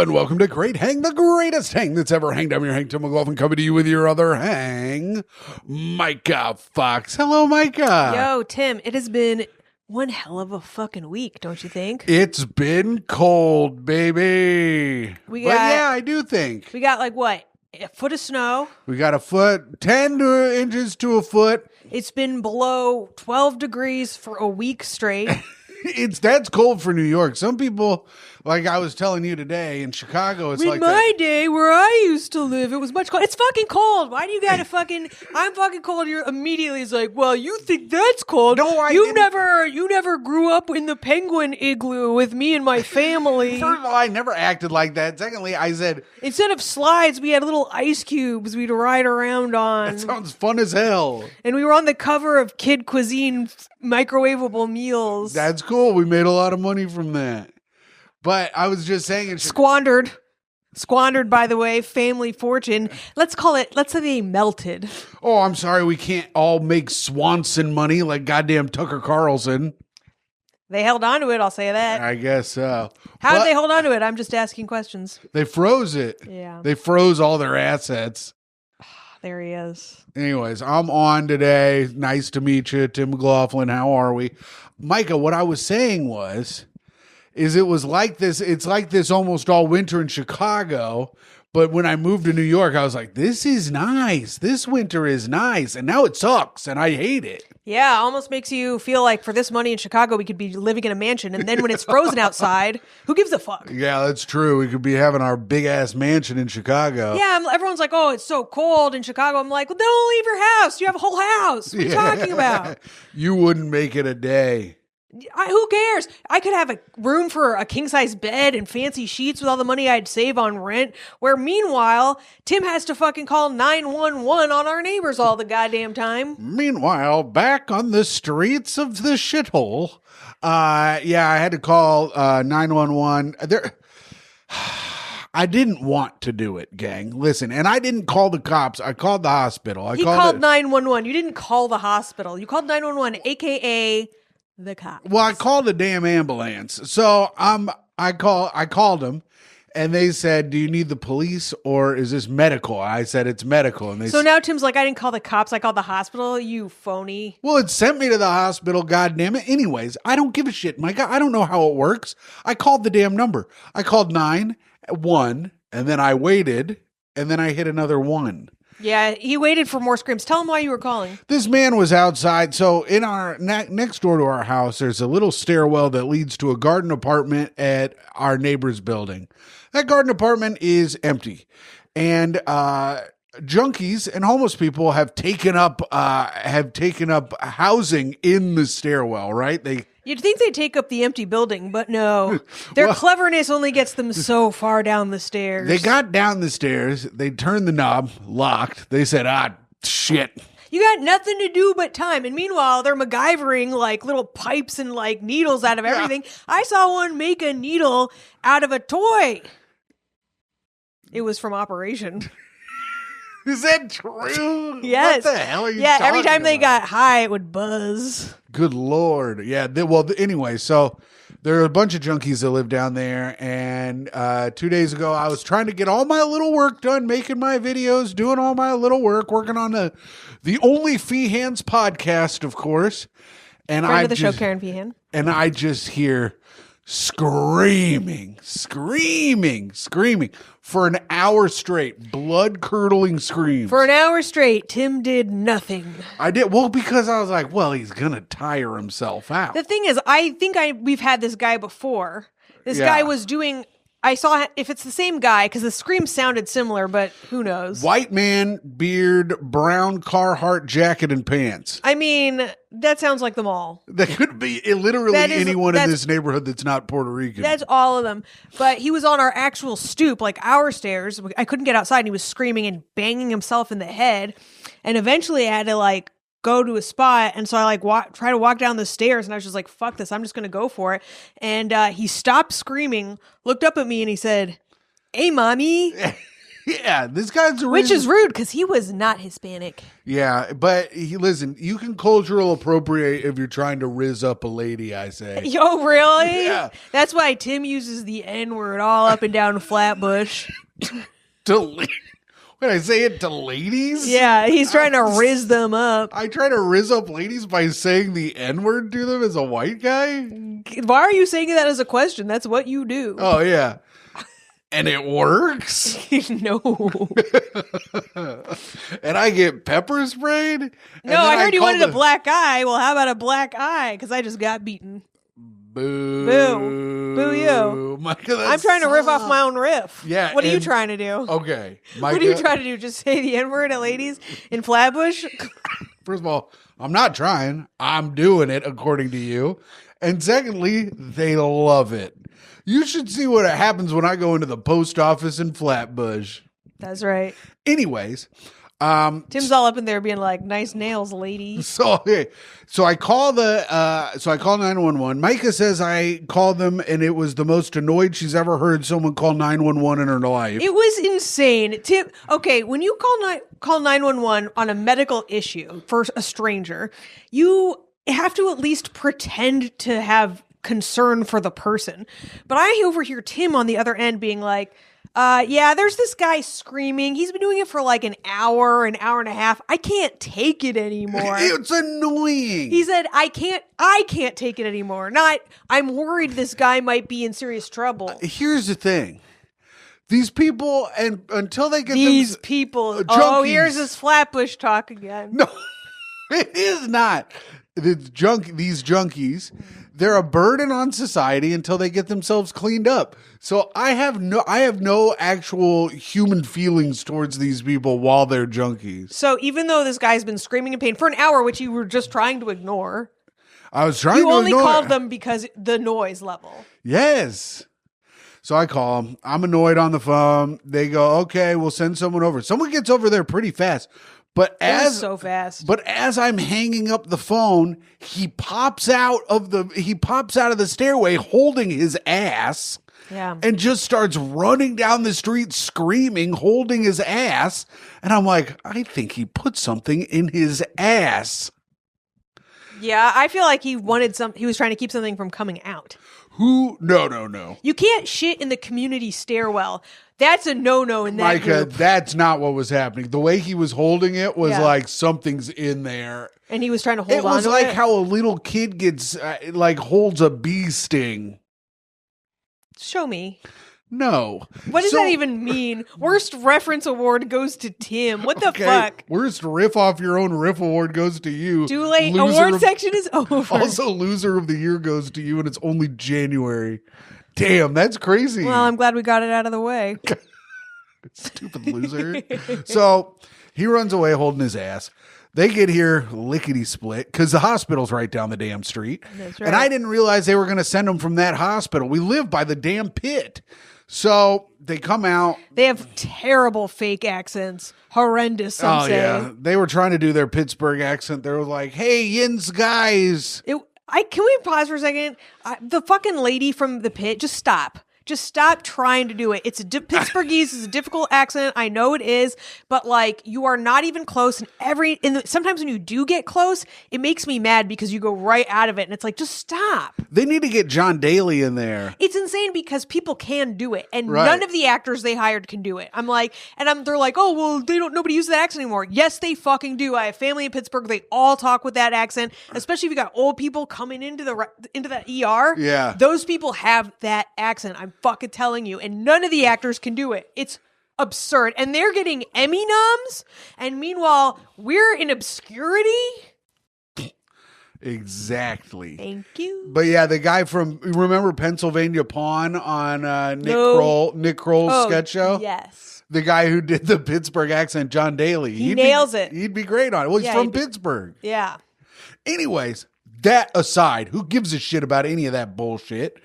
and welcome to Great Hang, the greatest hang that's ever hanged. I'm your hang, Tim McLaughlin, coming to you with your other hang, Myka Fox. Hello, Myka. Yo, Tim, it has been one hell of a fucking week, don't you think? It's been cold, baby. Yeah, I do think. We got like what? A foot of snow. We got a foot, 10 inches to a foot. It's been below 12 degrees for a week straight. That's cold for New York. Some people, like I was telling you today, in Chicago, it's like my day where I used to live, it was much cold. It's fucking cold. Why do you gotta I'm fucking cold. You're immediately is like, well, you think that's cold. No, you never grew up in the penguin igloo with me and my family. First of all, I never acted like that. Secondly, I said, instead of slides, we had little ice cubes we'd ride around on. That sounds fun as hell. And we were on the cover of Kid Cuisine microwavable meals. That's cool. We made a lot of money from that. But I was just saying, squandered, by the way, family fortune. Let's say they melted. Oh, I'm sorry. We can't all make Swanson money like goddamn Tucker Carlson. They held on to it. I'll say that. I guess so. How did they hold on to it? I'm just asking questions. They froze it. Yeah. They froze all their assets. There he is. Anyways, I'm on today. Nice to meet you, Tim McLaughlin. How are we? Myka, what I was saying is it was like this. It's like this almost all winter in Chicago. But when I moved to New York, I was like, this is nice. This winter is nice. And now it sucks and I hate it. Yeah, almost makes you feel like for this money in Chicago, we could be living in a mansion. And then when it's frozen outside, who gives a fuck? Yeah, that's true. We could be having our big ass mansion in Chicago. Yeah, everyone's like, oh, it's so cold in Chicago. I'm like, well, don't leave your house. You have a whole house. What are you talking about? You wouldn't make it a day. Who cares? I could have a room for a king-size bed and fancy sheets with all the money I'd save on rent, where meanwhile, Tim has to fucking call 911 on our neighbors all the goddamn time. Meanwhile, back on the streets of the shithole, I had to call 911. I didn't want to do it, gang. Listen, and I didn't call the cops. I called the hospital. He called 911. You didn't call the hospital. You called 911, a.k.a. the cops. Well, I called a damn ambulance. So I called them, and they said, "Do you need the police or is this medical?" I said, "It's medical." And so now Tim's like, "I didn't call the cops. I called the hospital. You phony." Well, it sent me to the hospital. God damn it. Anyways, I don't give a shit, Myka. I don't know how it works. I called the damn number. I called 911, and then I waited, and then I hit another 1. Yeah, he waited for more screams. Tell him why you were calling. This man was outside. So in our next door to our house, there's a little stairwell that leads to a garden apartment at our neighbor's building. That garden apartment is empty. And junkies and homeless people have taken up housing in the stairwell, right? You'd think they'd take up the empty building, but no. Their cleverness only gets them so far down the stairs. They got down the stairs. They turned the knob, locked. They said, shit. You got nothing to do but time. And meanwhile, they're MacGyvering like little pipes and like needles out of everything. I saw one make a needle out of a toy. It was from Operation. Is that true? Yes. What the hell are you talking every time about? They got high, it would buzz. Good Lord. Yeah. Anyway, so there are a bunch of junkies that live down there. And 2 days ago, I was trying to get all my little work done, making my videos, doing all my little work, working on the Only Feehans podcast, of course. And Friend of the show, Karen Feehan. And I just hear screaming for an hour straight, blood-curdling screams. For an hour straight, Tim did nothing. I did. Well, because I was like, well, he's going to tire himself out. The thing is, I think we've had this guy before. This guy was doing... I saw if it's the same guy, because the scream sounded similar, but who knows? White man, beard, brown Carhartt jacket and pants. I mean, that sounds like them all. That could be literally anyone in this neighborhood that's not Puerto Rican. That's all of them. But he was on our actual stoop, like our stairs. I couldn't get outside, and he was screaming and banging himself in the head. And eventually I had to go to a spot, and so I try to walk down the stairs, and I was just like, fuck this, I'm just gonna go for it. And he stopped screaming, looked up at me, and he said, "Hey, mommy." Yeah, this guy's a Which is rude because he was not Hispanic. Yeah, but listen, you can cultural appropriate if you're trying to rizz up a lady, I say. Yo, really? Yeah. That's why Tim uses the N-word all up and down Flatbush. When I say it to ladies? Yeah, he's trying to rizz them up. I try to rizz up ladies by saying the N-word to them as a white guy? Why are you saying that as a question? That's what you do. Oh, yeah. And it works? No. And I get pepper sprayed? No, I heard you wanted a black eye. Well, how about a black eye? Because I just got beaten. Boo. Boo. Boo you. Myka, I'm trying to riff off my own riff. Yeah. What are you trying to do? Okay. Myka, What are you trying to do? Just say the N-word at ladies in Flatbush? First of all, I'm not trying. I'm doing it, according to you. And secondly, they love it. You should see what happens when I go into the post office in Flatbush. That's right. Anyways, Tim's all up in there being like, "Nice nails, lady." so I call 911. Myka says I called them, and it was the most annoyed she's ever heard someone call 911 in her life. It was insane. Tim, okay, when you call 911 on a medical issue for a stranger, you have to at least pretend to have concern for the person. But I overhear Tim on the other end being like, yeah, there's this guy screaming. He's been doing it for like an hour and a half. I can't take it anymore. It's annoying. He said, I can't take it anymore. Not, I'm worried this guy might be in serious trouble. Here's the thing. These people, and until they get These people. junkies. Oh, here's this Flatbush talk again. No, it is not. These junkies, they're a burden on society until they get themselves cleaned up. So I have no actual human feelings towards these people while they're junkies. So even though this guy's been screaming in pain for an hour, which you were just trying to ignore, I was trying you to only ignore called it. them because the noise level. Yes. So I call them. I'm annoyed on the phone. They go, okay, we'll send someone over. Someone gets over there pretty fast. But So fast. But as I'm hanging up the phone, he pops out of the stairway holding his ass. Yeah. And just starts running down the street screaming, holding his ass. And I'm like, I think he put something in his ass. Yeah, I feel like he was trying to keep something from coming out. No. You can't shit in the community stairwell. That's a no-no in that Myka, group. that's not what was happening. The way he was holding it was Yeah. like something's in there. And he was trying to hold It on was to like it. how a little kid gets holds a bee sting. Show me. No. What does that even mean? Worst reference award goes to Tim. What the fuck? Worst riff off your own riff award goes to you. Too late. Loser Award of- section is over. Also, loser of the year goes to you, and it's only January. Damn, that's crazy. Well, I'm glad we got it out of the way. Stupid loser. So he runs away holding his ass. They get here lickety split because the hospital's right down the damn street. That's right. And I didn't realize they were going to send him from that hospital. We live by the damn pit. So they come out. They have terrible fake accents. Horrendous, some say. Yeah. They were trying to do their Pittsburgh accent. They were like, hey, yins guys. Can we pause for a second? The fucking lady from the pit, just stop. Just stop trying to do it. It's Pittsburghese is a difficult accent. I know it is, but like you are not even close. And sometimes when you do get close, it makes me mad because you go right out of it, and it's like just stop. They need to get John Daly in there. It's insane because people can do it, and Right. none of the actors they hired can do it. I'm like, they're like, oh well, nobody uses that accent anymore. Yes, they fucking do. I have family in Pittsburgh. They all talk with that accent, especially if you got old people coming into the ER. Yeah. Those people have that accent. I'm fucking telling you, and none of the actors can do it. It's absurd, and they're getting Emmy noms, and meanwhile we're in obscurity. Exactly. Thank you. But yeah, the guy from remember Pennsylvania Pawn on Nick Kroll's sketch show? Yes. The guy who did the Pittsburgh accent, John Daly. He nails it. He'd be great on it. Well, he's Yeah, from he'd be- Pittsburgh. Yeah. Anyways, that aside, who gives a shit about any of that bullshit?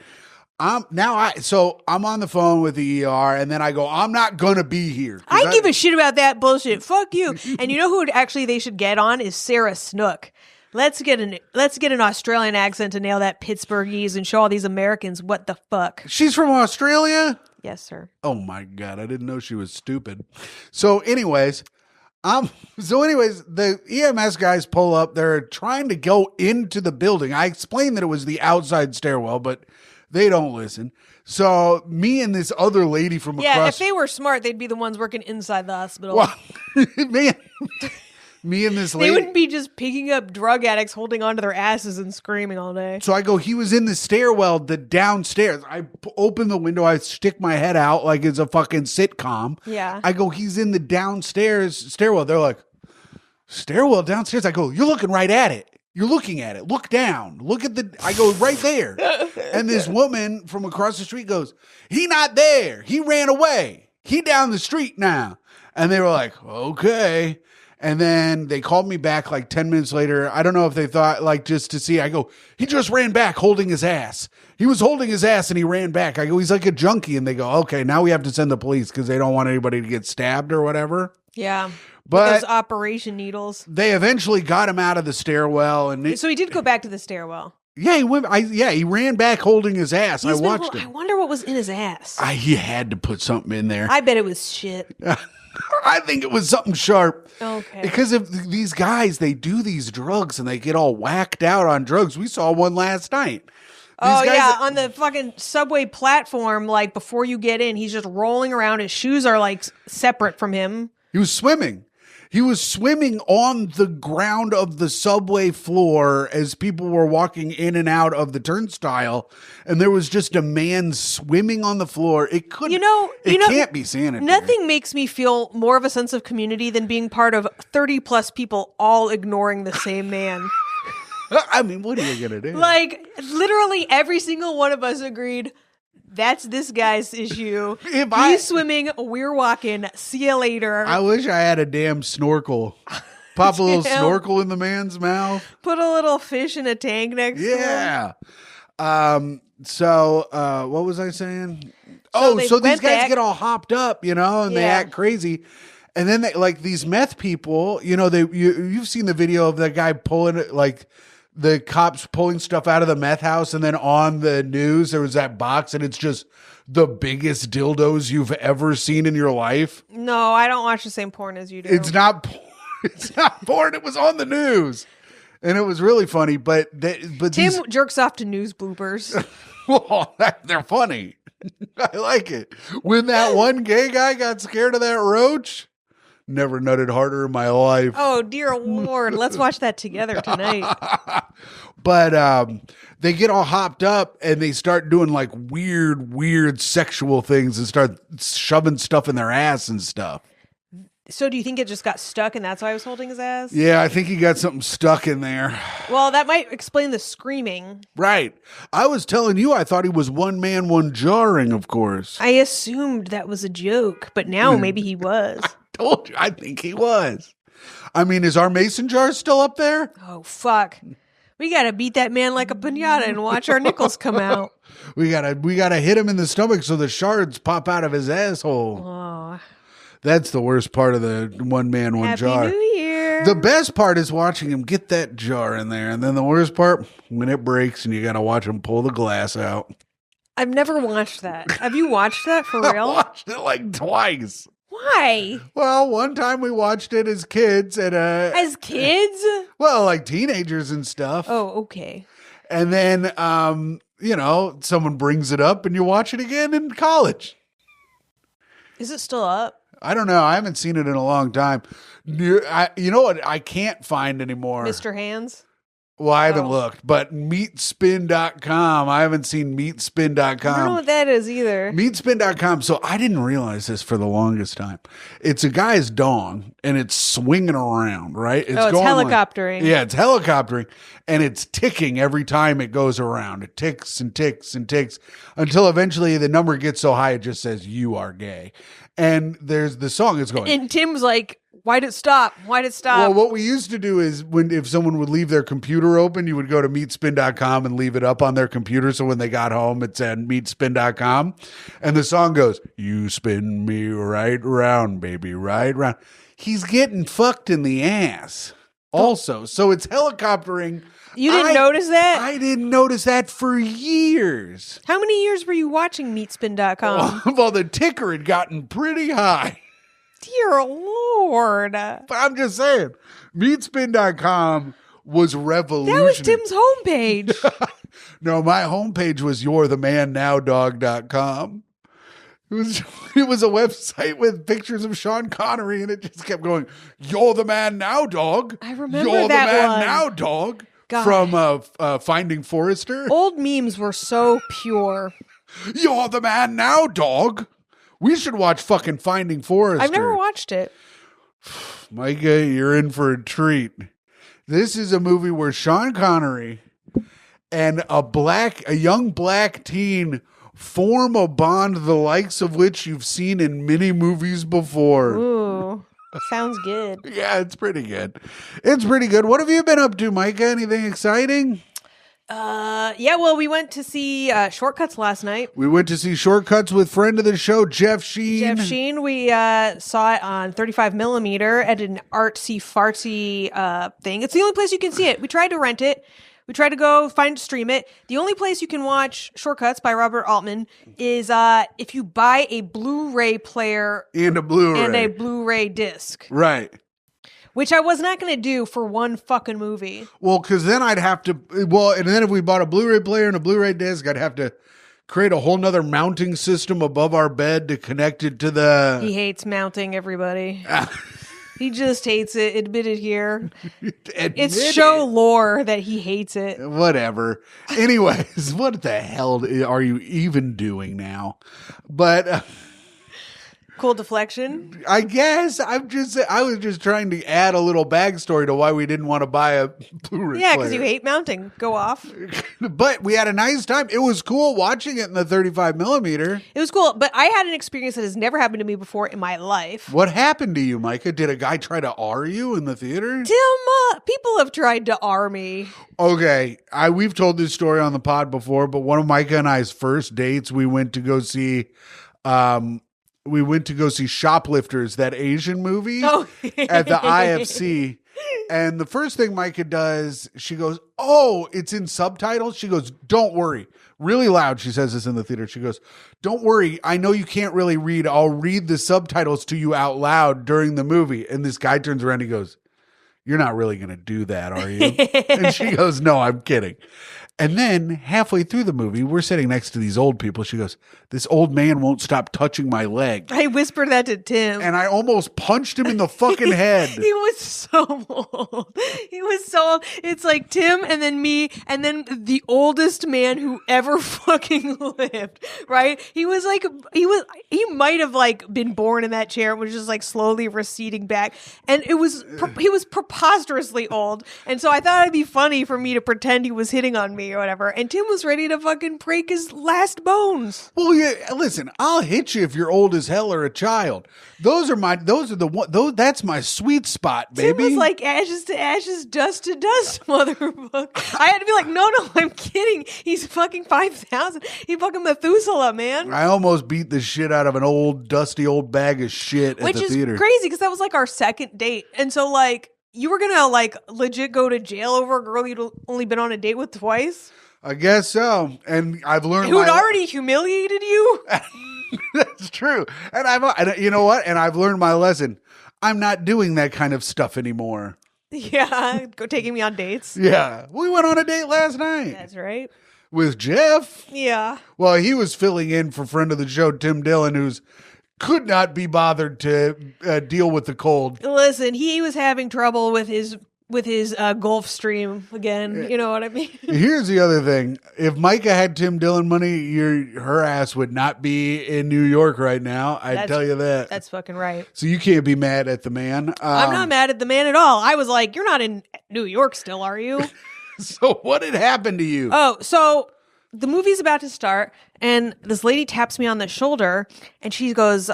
I'm on the phone with the ER, and then I go, I'm not gonna be here. I give a shit about that bullshit. Fuck you. And you know who they should get on is Sarah Snook. Let's get an Australian accent to nail that Pittsburghese and show all these Americans what the fuck. She's from Australia. Yes, sir. Oh my God. I didn't know she was stupid. So anyways, the EMS guys pull up. They're trying to go into the building. I explained that it was the outside stairwell, but they don't listen. So me and this other lady from Yeah, across. if they were smart, they'd be the ones working inside the hospital. Well, me and this lady. They wouldn't be just picking up drug addicts holding onto their asses and screaming all day. So I go, he was in the stairwell, the downstairs. I open the window. I stick my head out like it's a fucking sitcom. Yeah. I go, he's in the downstairs stairwell. They're like, stairwell downstairs? I go, you're looking right at it. You're looking at it. Look down. Look at I go, right there. And this woman from across the street goes, he not there. He ran away. He down the street now. And they were like, okay. And then they called me back like 10 minutes later. I don't know if they thought like just to see. I go, he just ran back holding his ass. He was holding his ass and he ran back. I go, he's like a junkie. And they go, okay, now we have to send the police because they don't want anybody to get stabbed or whatever. Yeah. But those operation needles. they eventually got him out of the stairwell. And So he did go back to the stairwell. yeah, he went. He ran back holding his ass. I watched I him. wonder what was in his ass. He had to put something in there. I bet it was shit. I think it was something sharp. Okay. Because of these guys, they do these drugs and they get all whacked out on drugs. We saw one last night. Oh, These guys yeah. On the fucking subway platform, like before you get in, he's just rolling around. His shoes are like separate from him. He was swimming. He was swimming on the ground of the subway floor as people were walking in and out of the turnstile. And there was just a man swimming on the floor. It couldn't, it can't be sanitary. Nothing makes me feel more of a sense of community than being part of 30 plus people all ignoring the same man. I mean, what are you going to do? Like, literally every single one of us agreed, that's this guy's issue. He's swimming, we're walking, see you later. I wish I had a damn snorkel. Pop a little snorkel in the man's mouth. Put a little fish in a tank next to him. Yeah. So what was I saying? So these guys get all hopped up, and they act crazy. And then they, like these meth people, you've seen the video of the guy pulling it, like the cops pulling stuff out of the meth house, and then on the news there was that box and it's just the biggest dildos you've ever seen in your life. No, I don't watch the same porn as you do. It's not porn. It's not porn. It was on the news. And it was really funny, but Tim jerks off to news bloopers. Well, they're funny. I like it. When that one gay guy got scared of that roach, never nutted harder in my life. Oh, dear Lord. Let's watch that together tonight. But they get all hopped up and they start doing like weird sexual things and start shoving stuff in their ass and stuff. So do you think it just got stuck and that's why I was holding his ass? Yeah, I think he got something stuck in there. Well, that might explain the screaming. Right. I was telling you I thought he was one man, one jarring, of course. I assumed that was a joke, but now maybe he was. Told you, I think he was. I mean, is our mason jar still up there? Oh, fuck. We got to beat that man like a piñata and watch our nickels come out. We gotta hit him in the stomach so the shards pop out of his asshole. Oh. That's the worst part of the one man, one jar. Happy New Year. The best part is watching him get that jar in there. And then the worst part, when it breaks and you got to watch him pull the glass out. I've never watched that. Have you watched that for real? I watched it like twice. Why? Well, one time we watched it as kids at As kids? well, like teenagers and stuff. Oh, okay. And then, someone brings it up and you watch it again in college. Is it still up? I don't know. I haven't seen it in a long time. You know what I can't find anymore? Mr. Hands? Well, I haven't looked, but meatspin.com. I haven't seen meatspin.com. I don't know what that is either. Meatspin.com. So I didn't realize this for the longest time. It's a guy's dong and it's swinging around, right? It's helicoptering. It's helicoptering and it's ticking every time it goes around. It ticks and ticks and ticks until eventually the number gets so high it just says, "You are gay." And there's the song is going. And Tim's like, why'd it stop? Why'd it stop? Well, what we used to do is if someone would leave their computer open, you would go to meatspin.com and leave it up on their computer. So when they got home, it said meatspin.com. And the song goes, "You spin me right round, baby, right round." He's getting fucked in the ass also. So it's helicoptering You didn't notice that? I didn't notice that for years. How many years were you watching Meatspin.com? Well, the ticker had gotten pretty high. Dear Lord. But I'm just saying, Meatspin.com was revolutionary. That was Tim's homepage. No, my homepage was you'rethemannowdog.com. It was a website with pictures of Sean Connery, and it just kept going, "You're the man now, dog." I remember You're that the man one. now, dog. God. From Finding Forrester. Old memes were so pure. You're the man now, dog. We should watch fucking Finding Forrester. I've never watched it. Myka, you're in for a treat. This is a movie where Sean Connery and a young black teen form a bond the likes of which you've seen in many movies before. Ooh, sounds good. Yeah, it's pretty good. It's pretty good. What have you been up to, Myka? Anything exciting? Yeah, well, we went to see Shortcuts last night. We went to see Shortcuts with friend of the show, Jeff Sheen. We saw it on 35 millimeter at an artsy-fartsy thing. It's the only place you can see it. We tried to rent it. We tried to go stream it. The only place you can watch Shortcuts by Robert Altman is if you buy a Blu-ray player And a Blu-ray. and a Blu-ray disc. Right. Which I was not going to do for one fucking movie. Well, because then I'd have to, and then if we bought a Blu-ray player and a Blu-ray disc, I'd have to create a whole nother mounting system above our bed to connect it to the... He hates mounting, everybody. He just hates it. Admit it here. It's show lore that he hates it. Whatever. Anyways, what the hell are you even doing now? But... Cool deflection. I guess I was just trying to add a little backstory to why we didn't want to buy a Blu-ray Yeah, player. because you hate mounting. Go off. But we had a nice time. It was cool watching it in the 35 millimeter. It was cool, but I had an experience that has never happened to me before in my life. What happened to you, Myka? Did a guy try to R you in the theater? Tim, people have tried to R me. Okay, we've told this story on the pod before, but one of Myka and I's first dates, we went to go see Shoplifters, that Asian movie at the IFC. And the first thing Myka does, she goes, "Oh, it's in subtitles." She goes, "Don't worry." Really loud, she says this in the theater. She goes, "Don't worry. I know you can't really read. I'll read the subtitles to you out loud during the movie." And this guy turns around and he goes, "You're not really going to do that, are you?" And she goes, "No, I'm kidding." And then halfway through the movie, we're sitting next to these old people. She goes, "This old man won't stop touching my leg." I whispered that to Tim. And I almost punched him in the fucking head. He was so old. He was so old. It's like Tim and then me and then the oldest man who ever fucking lived, right? He might have like been born in that chair and was just like slowly receding back. And he was preposterously old. And so I thought it'd be funny for me to pretend he was hitting on me or whatever. And Tim was ready to fucking break his last bones. Well, yeah, listen, I'll hit you if you're old as hell or a child. That's my sweet spot, baby. Tim was like ashes to ashes, dust to dust, motherfucker. I had to be like, no, I'm kidding. He's fucking 5,000. He fucking Methuselah, man. I almost beat the shit out of an old, dusty old bag of shit at the theater. Which is crazy because that was like our second date. And so like, you were gonna like legit go to jail over a girl you'd only been on a date with twice? I guess so. And I've learned who'd already humiliated you? That's true. And you know what? And I've learned my lesson. I'm not doing that kind of stuff anymore. Yeah, go taking me on dates. Yeah. We went on a date last night. That's right. With Jeff. Yeah. Well, he was filling in for friend of the show, Tim Dillon, who's could not be bothered to deal with the cold. Listen, he was having trouble with his Gulf Stream again. You know what I mean? Here's the other thing. If Myka had Tim Dillon money, her ass would not be in New York right now. I'd tell you that. That's fucking right. So you can't be mad at the man. I'm not mad at the man at all. I was like, you're not in New York still, are you? So what had happened to you? Oh, so the movie's about to start, and this lady taps me on the shoulder, and she goes,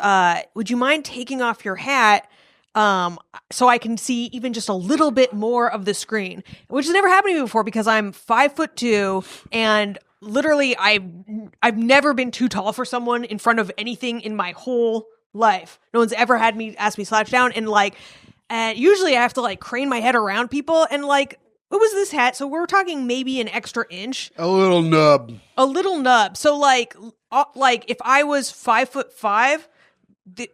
would you mind taking off your hat so I can see even just a little bit more of the screen? Which has never happened to me before because I'm 5'2", and literally I've never been too tall for someone in front of anything in my whole life. No one's ever asked me slouch down, and like, usually I have to like crane my head around people, and like, what was this hat? So we're talking maybe an extra inch. A little nub. A little nub. So like if I was 5'5",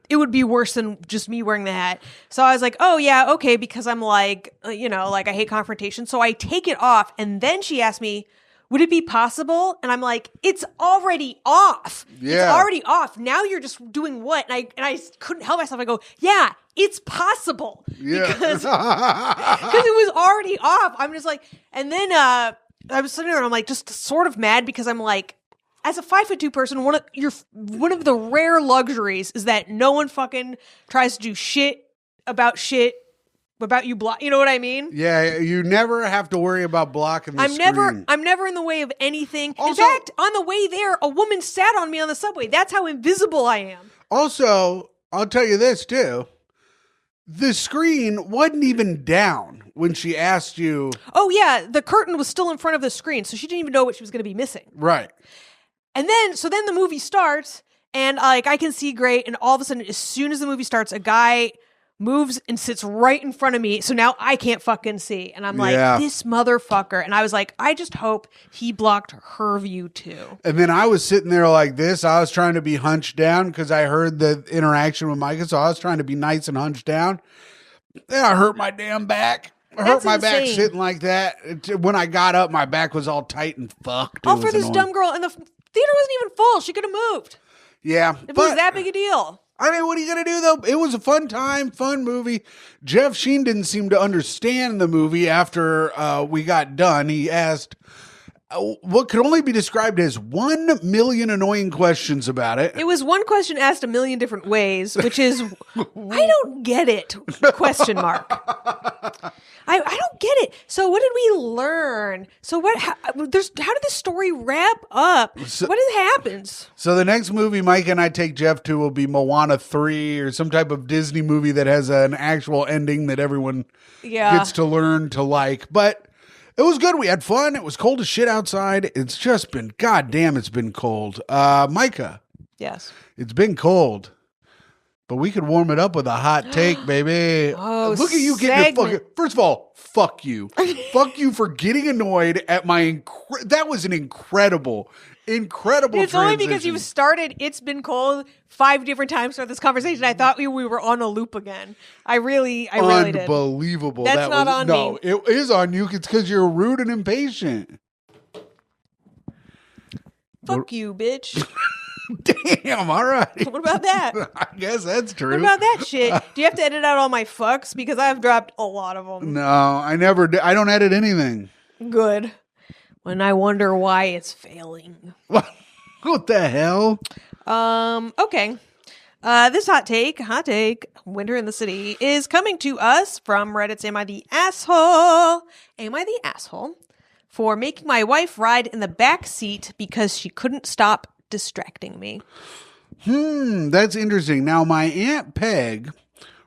it would be worse than just me wearing the hat. So I was like, oh yeah, okay, because I'm like, like I hate confrontation. So I take it off, and then she asked me, would it be possible? And I'm like, it's already off. Yeah. It's already off. Now you're just doing what? And I couldn't help myself. I go, yeah, it's possible. Yeah. Because it was already off. I'm just like, and then I was sitting there and I'm like, just sort of mad because I'm like, as a 5'2" person, one of the rare luxuries is that no one fucking tries to do shit about you block. You know what I mean? Yeah, you never have to worry about blocking the screen. I'm never in the way of anything. Also, in fact, on the way there, a woman sat on me on the subway. That's how invisible I am. Also, I'll tell you this too. The screen wasn't even down when she asked you. Oh yeah, the curtain was still in front of the screen, so she didn't even know what she was going to be missing. Right. And then the movie starts, and like I can see great, and all of a sudden, as soon as the movie starts, a guy moves and sits right in front of me. So now I can't fucking see. And I'm like, this motherfucker. And I was like, I just hope he blocked her view too. And then I was sitting there like this. I was trying to be hunched down because I heard the interaction with Myka. So I was trying to be nice and hunched down. Then I hurt my damn back. I hurt my back sitting like that. When I got up, my back was all tight and fucked. All for this dumb girl. And the theater wasn't even full. She could have moved. Yeah. If it was that big a deal. I mean, what are you going to do, though? It was a fun time, fun movie. Jeff Sheen didn't seem to understand the movie after we got done. He asked what could only be described as 1 million annoying questions about it. It was one question asked a million different ways, which is, I don't get it, question mark. I don't get it. So what did we learn? So how did the story wrap up? What happens? So the next movie Mike and I take Jeff to will be Moana 3 or some type of Disney movie that has an actual ending that everyone gets to learn to like. But it was good. We had fun. It was cold as shit outside. It's just been, goddamn, it's been cold. Myka. Yes. It's been cold. But we could warm it up with a hot take, baby. Oh, look at you getting fucking. First of all, fuck you. Fuck you for getting annoyed at my. That was an incredible It's transition. only because you started It's Been Cold 5 different times throughout this conversation. I thought we were on a loop again. I really did. Unbelievable. That's not on me. No, it is on you. It's because you're rude and impatient. Fuck you, bitch. Damn, all right. What about that? I guess that's true. What about that shit? Do you have to edit out all my fucks? Because I've dropped a lot of them. No, I never did. I don't edit anything. Good. When I wonder why it's failing. What the hell? Okay. This hot take, Winter in the City, is coming to us from Reddit's Am I the Asshole? Am I the Asshole? For making my wife ride in the back seat because she couldn't stop distracting me. That's interesting. Now, my Aunt Peg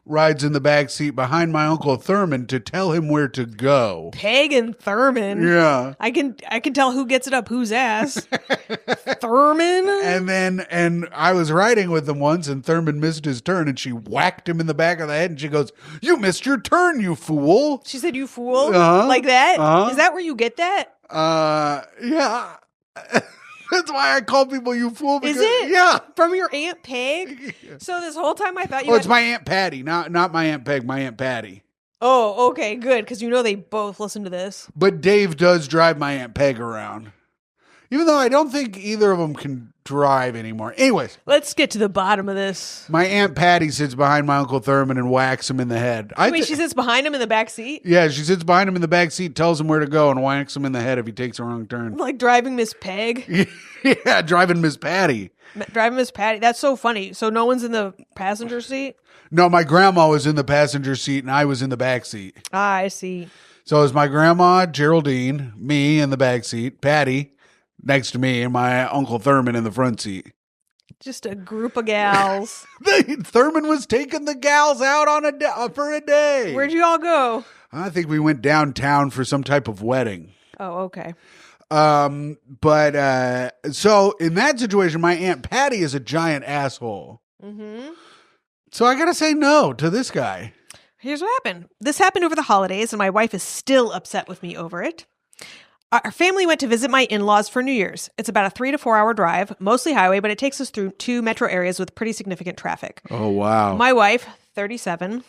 rides in the back seat behind my Uncle Thurman to tell him where to go. Peg and Thurman. Yeah. I can tell who gets it up whose ass. Thurman. And I was riding with them once and Thurman missed his turn and she whacked him in the back of the head and she goes, "You missed your turn, you fool." She said, "You fool?" Uh-huh. Like that? Uh-huh. Is that where you get that? Yeah. That's why I call people you fool. Because, is it? Yeah. From your Aunt Peg? So this whole time I thought you it's my Aunt Patty, not my Aunt Peg, my Aunt Patty. Oh, okay, good, because they both listen to this. But Dave does drive my Aunt Peg around. Even though I don't think either of them can drive anymore. Anyways. Let's get to the bottom of this. My Aunt Patty sits behind my Uncle Thurman and whacks him in the head. Wait, she sits behind him in the back seat? Yeah, she sits behind him in the back seat, tells him where to go, and whacks him in the head if he takes a wrong turn. Like driving Miss Peg? Yeah, driving Miss Patty. Driving Miss Patty. That's so funny. So no one's in the passenger seat? No, my grandma was in the passenger seat, and I was in the back seat. Ah, I see. So it was my grandma, Geraldine, me in the back seat, Patty next to me, and my Uncle Thurman in the front seat. Just a group of gals. Thurman was taking the gals out on for a day. Where'd you all go? I think we went downtown for some type of wedding. Oh, okay. But so in that situation, my Aunt Patty is a giant asshole. Mm-hmm. So I gotta say no to this guy. Here's what happened. This happened over the holidays, and my wife is still upset with me over it. Our family went to visit my in-laws for New Year's. It's about a 3 to 4 hour drive, mostly highway, but it takes us through 2 metro areas with pretty significant traffic. Oh, wow. My wife, 37,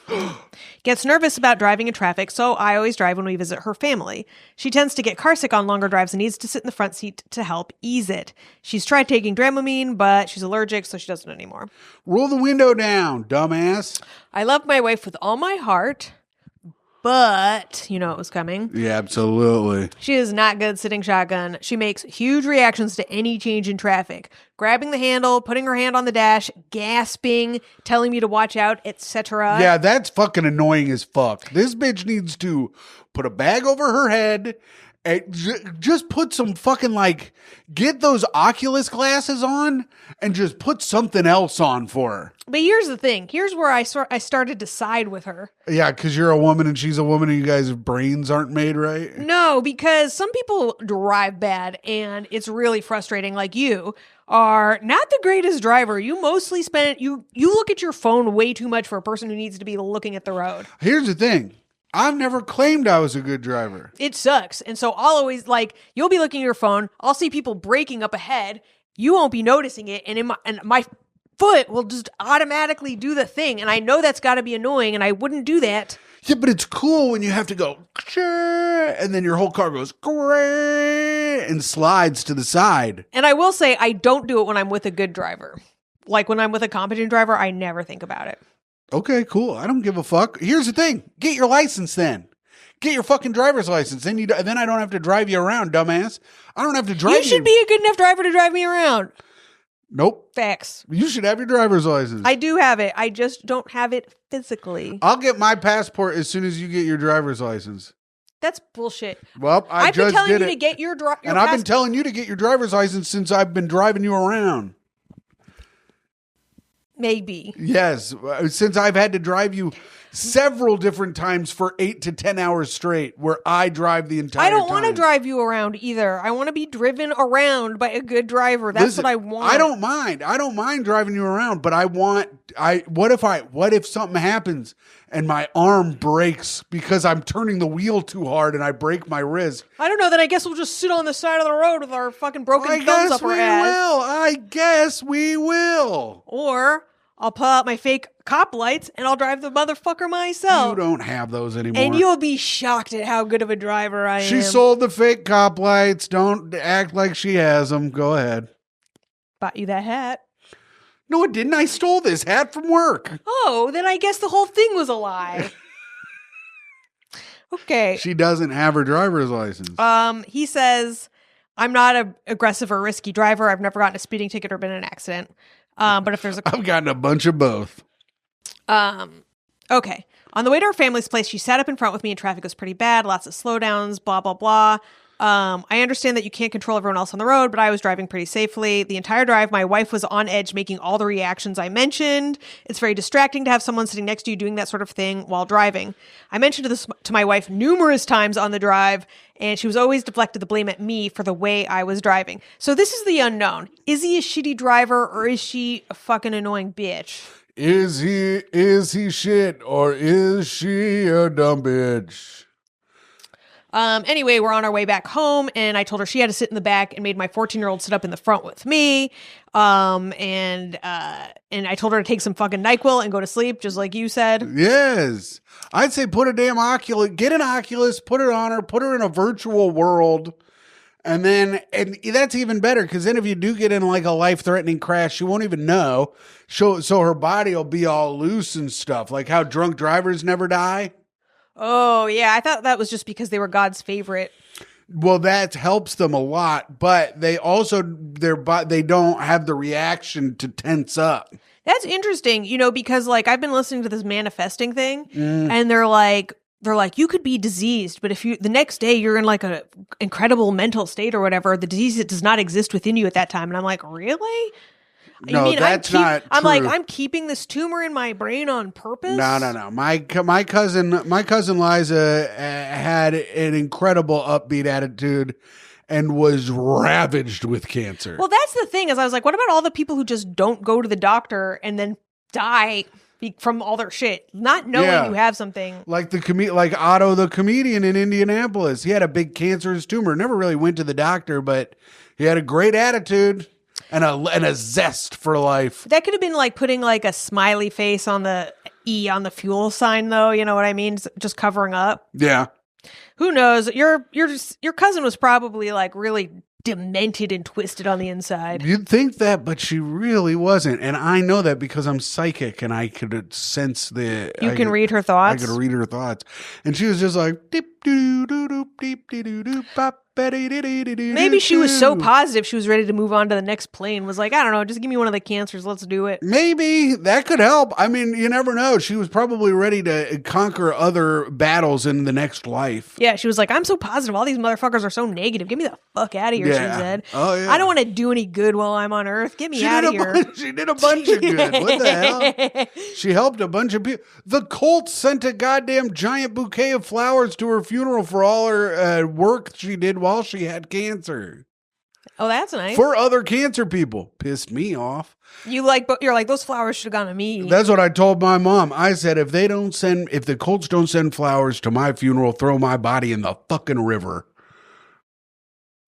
gets nervous about driving in traffic, so I always drive when we visit her family. She tends to get carsick on longer drives and needs to sit in the front seat to help ease it. She's tried taking Dramamine, but she's allergic, so she doesn't anymore. Roll the window down, dumbass. I love my wife with all my heart, but you know it was coming. Yeah, absolutely. She is not good sitting shotgun. She makes huge reactions to any change in traffic. Grabbing the handle, putting her hand on the dash, gasping, telling me to watch out, etc. Yeah, that's fucking annoying as fuck. This bitch needs to put a bag over her head and just put some fucking like, get those Oculus glasses on and just put something else on for her. But here's the thing. Here's where I started to side with her. Yeah, because you're a woman and she's a woman and you guys' brains aren't made right. No, because some people drive bad and it's really frustrating. Like you are not the greatest driver. You mostly you look at your phone way too much for a person who needs to be looking at the road. Here's the thing. I've never claimed I was a good driver. It sucks. And so I'll always you'll be looking at your phone. I'll see people braking up ahead. You won't be noticing it. And my foot will just automatically do the thing. And I know that's got to be annoying. And I wouldn't do that. Yeah, but it's cool when you have to go, and then your whole car goes, and slides to the side. And I will say, I don't do it when I'm with a good driver. Like when I'm with a competent driver, I never think about it. Okay, cool. I don't give a fuck. Here's the thing. Get your license then. Get your fucking driver's license. Then I don't have to drive you around, dumbass. I don't have to drive you. You should be a good enough driver to drive me around. Nope. Facts. You should have your driver's license. I do have it. I just don't have it physically. I'll get my passport as soon as you get your driver's license. That's bullshit. Well, I've been telling you to get your and I've been telling you to get your driver's license since I've been driving you around. Maybe. Yes, since I've had to drive you several different times for 8 to 10 hours straight, where I drive the entire time. I don't want to drive you around either. I want to be driven around by a good driver. That's what I want. I don't mind. I don't mind driving you around, but what if something happens and my arm breaks because I'm turning the wheel too hard and I break my wrist? I don't know. Then I guess we'll just sit on the side of the road with our fucking broken thumbs up our ass. I guess we will. Or I'll pull out my fake cop lights and I'll drive the motherfucker myself. You don't have those anymore. And you'll be shocked at how good of a driver I am. She sold the fake cop lights. Don't act like she has them. Go ahead. Bought you that hat. No, it didn't. I stole this hat from work. Oh, then I guess the whole thing was a lie. Okay. She doesn't have her driver's license. He says, I'm not an aggressive or risky driver. I've never gotten a speeding ticket or been in an accident. But if there's I've gotten a bunch of both. Okay. On the way to her family's place, she sat up in front with me and traffic was pretty bad. Lots of slowdowns, blah, blah, blah. I understand that you can't control everyone else on the road, but I was driving pretty safely. The entire drive, my wife was on edge making all the reactions I mentioned. It's very distracting to have someone sitting next to you doing that sort of thing while driving. I mentioned this to my wife numerous times on the drive, and she was always deflected the blame at me for the way I was driving. So this is the unknown. Is he a shitty driver or is she a fucking annoying bitch? Is he shit or is she a dumb bitch? Anyway, we're on our way back home and I told her she had to sit in the back and made my 14-year-old sit up in the front with me. And I told her to take some fucking NyQuil and go to sleep, just like you said. Yes. I'd say put a damn Oculus, get an Oculus, put it on her, put her in a virtual world. And that's even better because then if you do get in like a life-threatening crash, she won't even know. So her body will be all loose and stuff, like how drunk drivers never die. Oh, yeah. I thought that was just because they were God's favorite. Well, that helps them a lot, but they also, they don't have the reaction to tense up. That's interesting, because like I've been listening to this manifesting thing and they're like, you could be diseased, but if the next day you're in like a incredible mental state or whatever, the disease does not exist within you at that time. And I'm like, really? No, that's not true. I'm like, I'm keeping this tumor in my brain on purpose? No. My cousin Liza had an incredible upbeat attitude and was ravaged with cancer. Well, that's the thing is I was like, what about all the people who just don't go to the doctor and then die from all their shit, not knowing Yeah. you have something. Like like Otto the comedian in Indianapolis. He had a big cancerous tumor. Never really went to the doctor, but he had a great attitude and a zest for life. That could have been like putting like a smiley face on the E on the fuel sign, though. You know what I mean? Just covering up. Yeah. Who knows? Your cousin was probably like really demented and twisted on the inside. You'd think that, but she really wasn't. And I know that because I'm psychic and I could sense the... You can read her thoughts? I could read her thoughts. And she was just like... Deep, doo, doo, doo, deep, dee, doo, doo, bop, Maybe she was so positive she was ready to move on to the next plane. Was like, I don't know, just give me one of the cancers. Let's do it. Maybe that could help. I mean, you never know. She was probably ready to conquer other battles in the next life. Yeah, she was like, I'm so positive. All these motherfuckers are so negative. Get me the fuck out of here, she said. Oh, yeah. I don't want to do any good while I'm on Earth. Get me out of here. She did a bunch of good. What the hell? She helped a bunch of people. The cult sent a goddamn giant bouquet of flowers to her funeral for all her work she did while she had cancer. Oh, that's nice. For other cancer people. Pissed me off. You're like, those flowers should have gone to me. That's what I told my mom. I said, if the cults don't send flowers to my funeral, throw my body in the fucking river.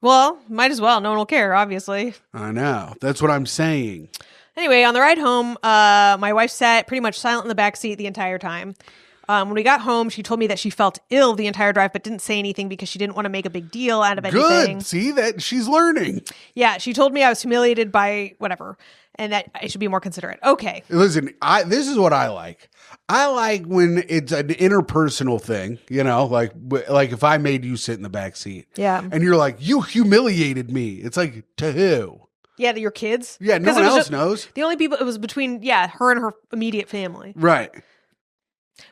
Well, might as well. No one will care, obviously. I know. That's what I'm saying. Anyway, on the ride home, my wife sat pretty much silent in the back seat the entire time. When we got home, she told me that she felt ill the entire drive, but didn't say anything because she didn't want to make a big deal out of anything. Good. See that she's learning. Yeah, she told me I was humiliated by whatever, and that I should be more considerate. Okay. Listen, this is what I like. I like when it's an interpersonal thing, you know, like if I made you sit in the back seat. Yeah. And you're like, you humiliated me. It's like, to who? Yeah, to your kids? Yeah, no one else knows. The only people, it was between, her and her immediate family. Right.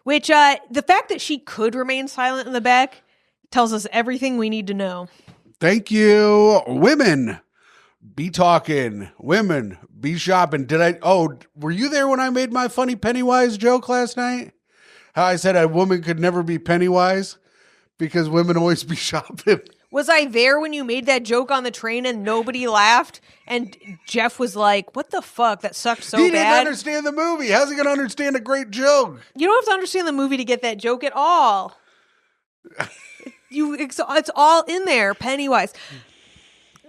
Which, the fact that she could remain silent in the back tells us everything we need to know. Thank you. Women, be talking. Women, be shopping. Were you there when I made my funny Pennywise joke last night? How I said a woman could never be Pennywise because women always be shopping. Was I there when you made that joke on the train and nobody laughed? And Jeff was like, what the fuck? That sucked so bad. He didn't understand the movie. How's he going to understand a great joke? You don't have to understand the movie to get that joke at all. It's all in there, Pennywise.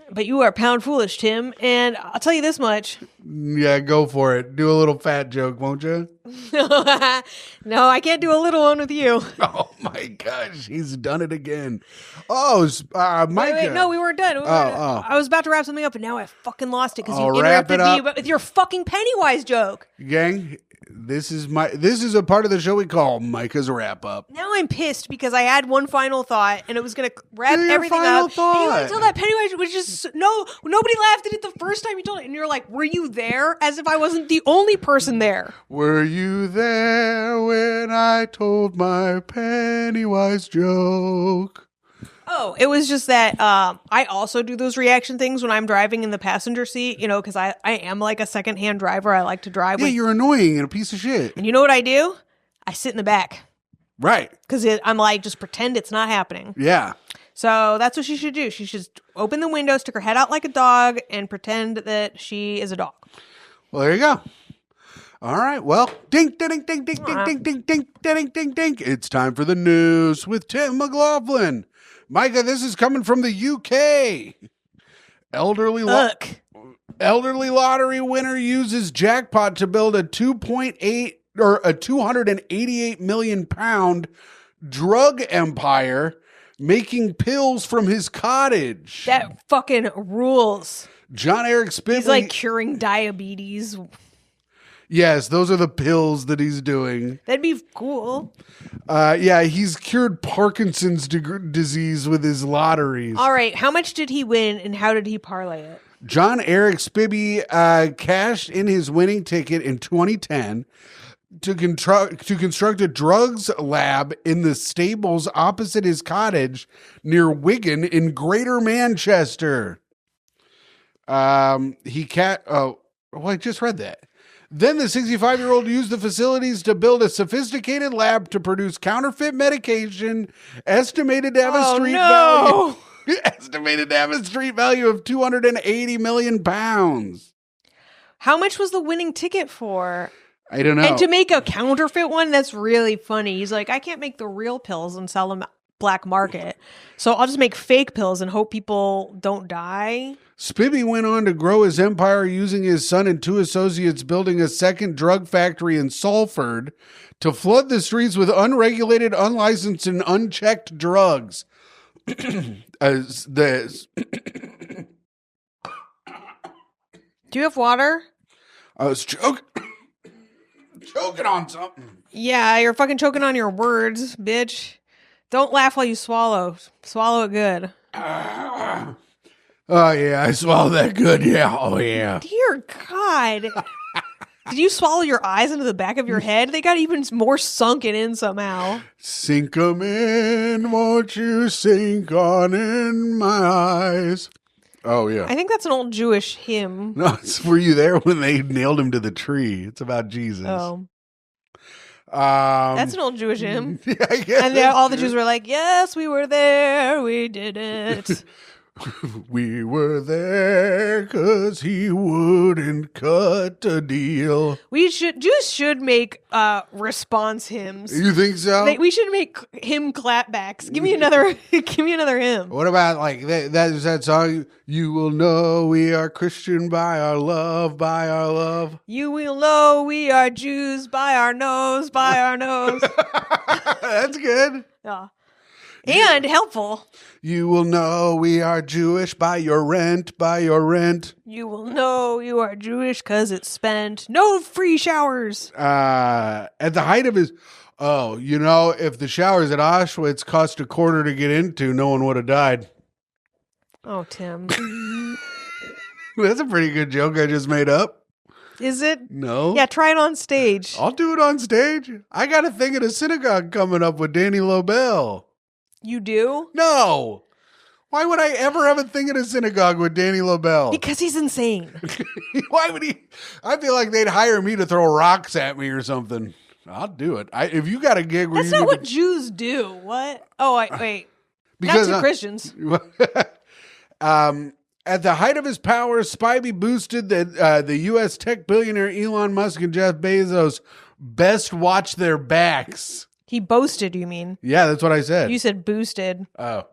But you are pound foolish, Tim. And I'll tell you this much. Yeah, go for it. Do a little fat joke, won't you? No, I can't do a little one with you. Oh my gosh, he's done it again. Oh, Myka. Wait, no, we weren't done. I was about to wrap something up, and now I fucking lost it because you interrupted me with your fucking Pennywise joke. Gang, this is a part of the show we call Myka's wrap up. Now I'm pissed because I had one final thought, and it was gonna wrap everything up. Thought. And you want to tell that Pennywise was just nobody laughed at it the first time you told it, and you're like, were you there? As if I wasn't the only person there. Were you there when I told my Pennywise joke? Oh, it was just that I also do those reaction things when I'm driving in the passenger seat, because I am like a secondhand driver. I like to drive. Yeah, you're annoying and a piece of shit. And you know what I do? I sit in the back. Right. Because I'm like, just pretend it's not happening. Yeah. So that's what she should do. She should open the window, stick her head out like a dog, and pretend that she is a dog. Well, there you go. All right. Well, ding, ding, ding, ding, ding, ding, ding, ding, ding, ding, ding, ding. It's time for the news with Tim McLaughlin. Myka, this is coming from the UK. Elderly lottery winner uses jackpot to build a 288 million pound drug empire, making pills from his cottage. That fucking rules. John Eric Spivey. He's like curing diabetes. Yes, those are the pills that he's doing. That'd be cool. Yeah, he's cured Parkinson's disease with his lotteries. All right, how much did he win and how did he parlay it? John Eric Spivey cashed in his winning ticket in 2010 to construct a drugs lab in the stables opposite his cottage near Wigan in Greater Manchester. I just read that. Then the 65-year-old used the facilities to build a sophisticated lab to produce counterfeit medication, estimated to have a street value. Estimated to have a street value of 280 million pounds. How much was the winning ticket for? I don't know. And to make a counterfeit one, that's really funny. He's like, I can't make the real pills and sell them black market, so I'll just make fake pills and hope people don't die. Spivey went on to grow his empire using his son and 2 associates building a second drug factory in Salford to flood the streets with unregulated, unlicensed, and unchecked drugs. As the Do you have water? I was choking on something. Yeah, you're fucking choking on your words, bitch. Don't laugh while you swallow. Swallow it good. Oh yeah, I swallowed that good. Yeah. Oh yeah. Dear God. Did you swallow your eyes into the back of your head? They got even more sunken in somehow. Sink 'em in, won't you sink on in my eyes? Oh yeah. I think that's an old Jewish hymn. No, were you there when they nailed him to the tree? It's about Jesus. Oh. That's an old Jewish hymn. Yeah, I guess And all the Jews were like, yes, we were there. We did it. We were there because he wouldn't cut a deal. Jews should make response hymns. You think so? We should make hymn clapbacks. Give me another hymn. What about like that song? You will know we are Christian by our love, by our love. You will know we are Jews by our nose, by our nose. That's good. Yeah. And helpful. You will know we are Jewish by your rent, by your rent. You will know you are Jewish because it's spent. No free showers. At the height of his, if the showers at Auschwitz cost $0.25 to get into, no one would have died. Oh, Tim. That's a pretty good joke I just made up. Is it? No. Yeah, try it on stage. I'll do it on stage. I got a thing at a synagogue coming up with Danny Lobel. You do? No. Why would I ever have a thing at a synagogue with Danny Lobel? Because he's insane. Why would he? I feel like they'd hire me to throw rocks at me or something. I'll do it. If you got a gig where That's not what Jews do. What? Oh, wait. Because not to Christians. At the height of his power, Spivey boosted the U.S. tech billionaire Elon Musk and Jeff Bezos best watch their backs. He boasted, you mean? Yeah, that's what I said. You said boosted. Oh.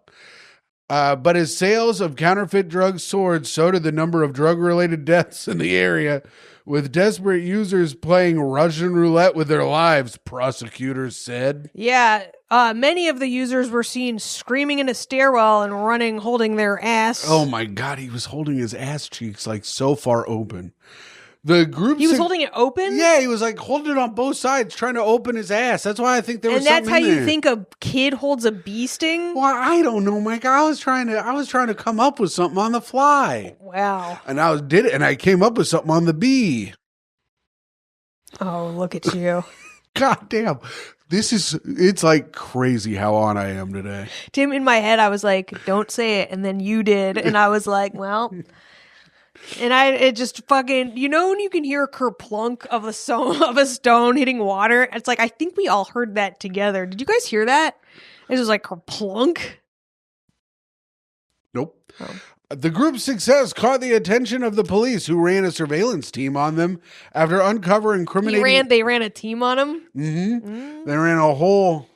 But as sales of counterfeit drugs soared, so did the number of drug-related deaths in the area, with desperate users playing Russian roulette with their lives, prosecutors said. Yeah, many of the users were seen screaming in a stairwell and running, holding their ass. Oh my God, he was holding his ass cheeks like so far open. The group He was holding it open? Yeah, he was like holding it on both sides, trying to open his ass. That's why I think there was something. And that's how you there. think a kid holds a bee sting? Well, I don't know, Mike. I was trying to come up with something on the fly. Wow. And I came up with something on the bee. Oh, look at you. God damn. It's like crazy how on I am today. Tim, in my head, I was like, don't say it. And then you did. And I was like, well... And it just fucking, when you can hear a kerplunk of a stone hitting water, it's like, I think we all heard that together. Did you guys hear that? It was like kerplunk. Nope. Oh. The group's success caught the attention of the police, who ran a surveillance team on them after uncovering incriminating... They ran a team on him? Mm-hmm. They ran a whole...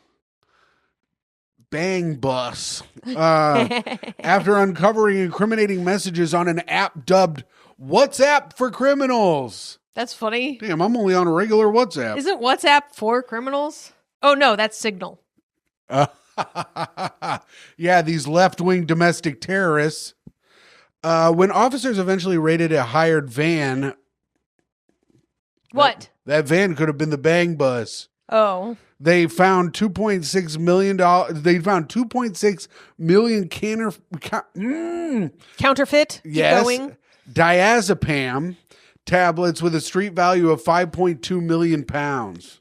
bang bus after uncovering incriminating messages on an app dubbed WhatsApp for Criminals. That's funny. Damn, I'm only on a regular WhatsApp. Isn't WhatsApp for criminals? Oh, no, that's Signal. Yeah, these left-wing domestic terrorists. When officers eventually raided a hired van... What? That van could have been the bang bus. Oh. They found $2.6 million. They found 2.6 million counterfeit. Yes, Keep going. Diazepam tablets with a street value of 5.2 million pounds.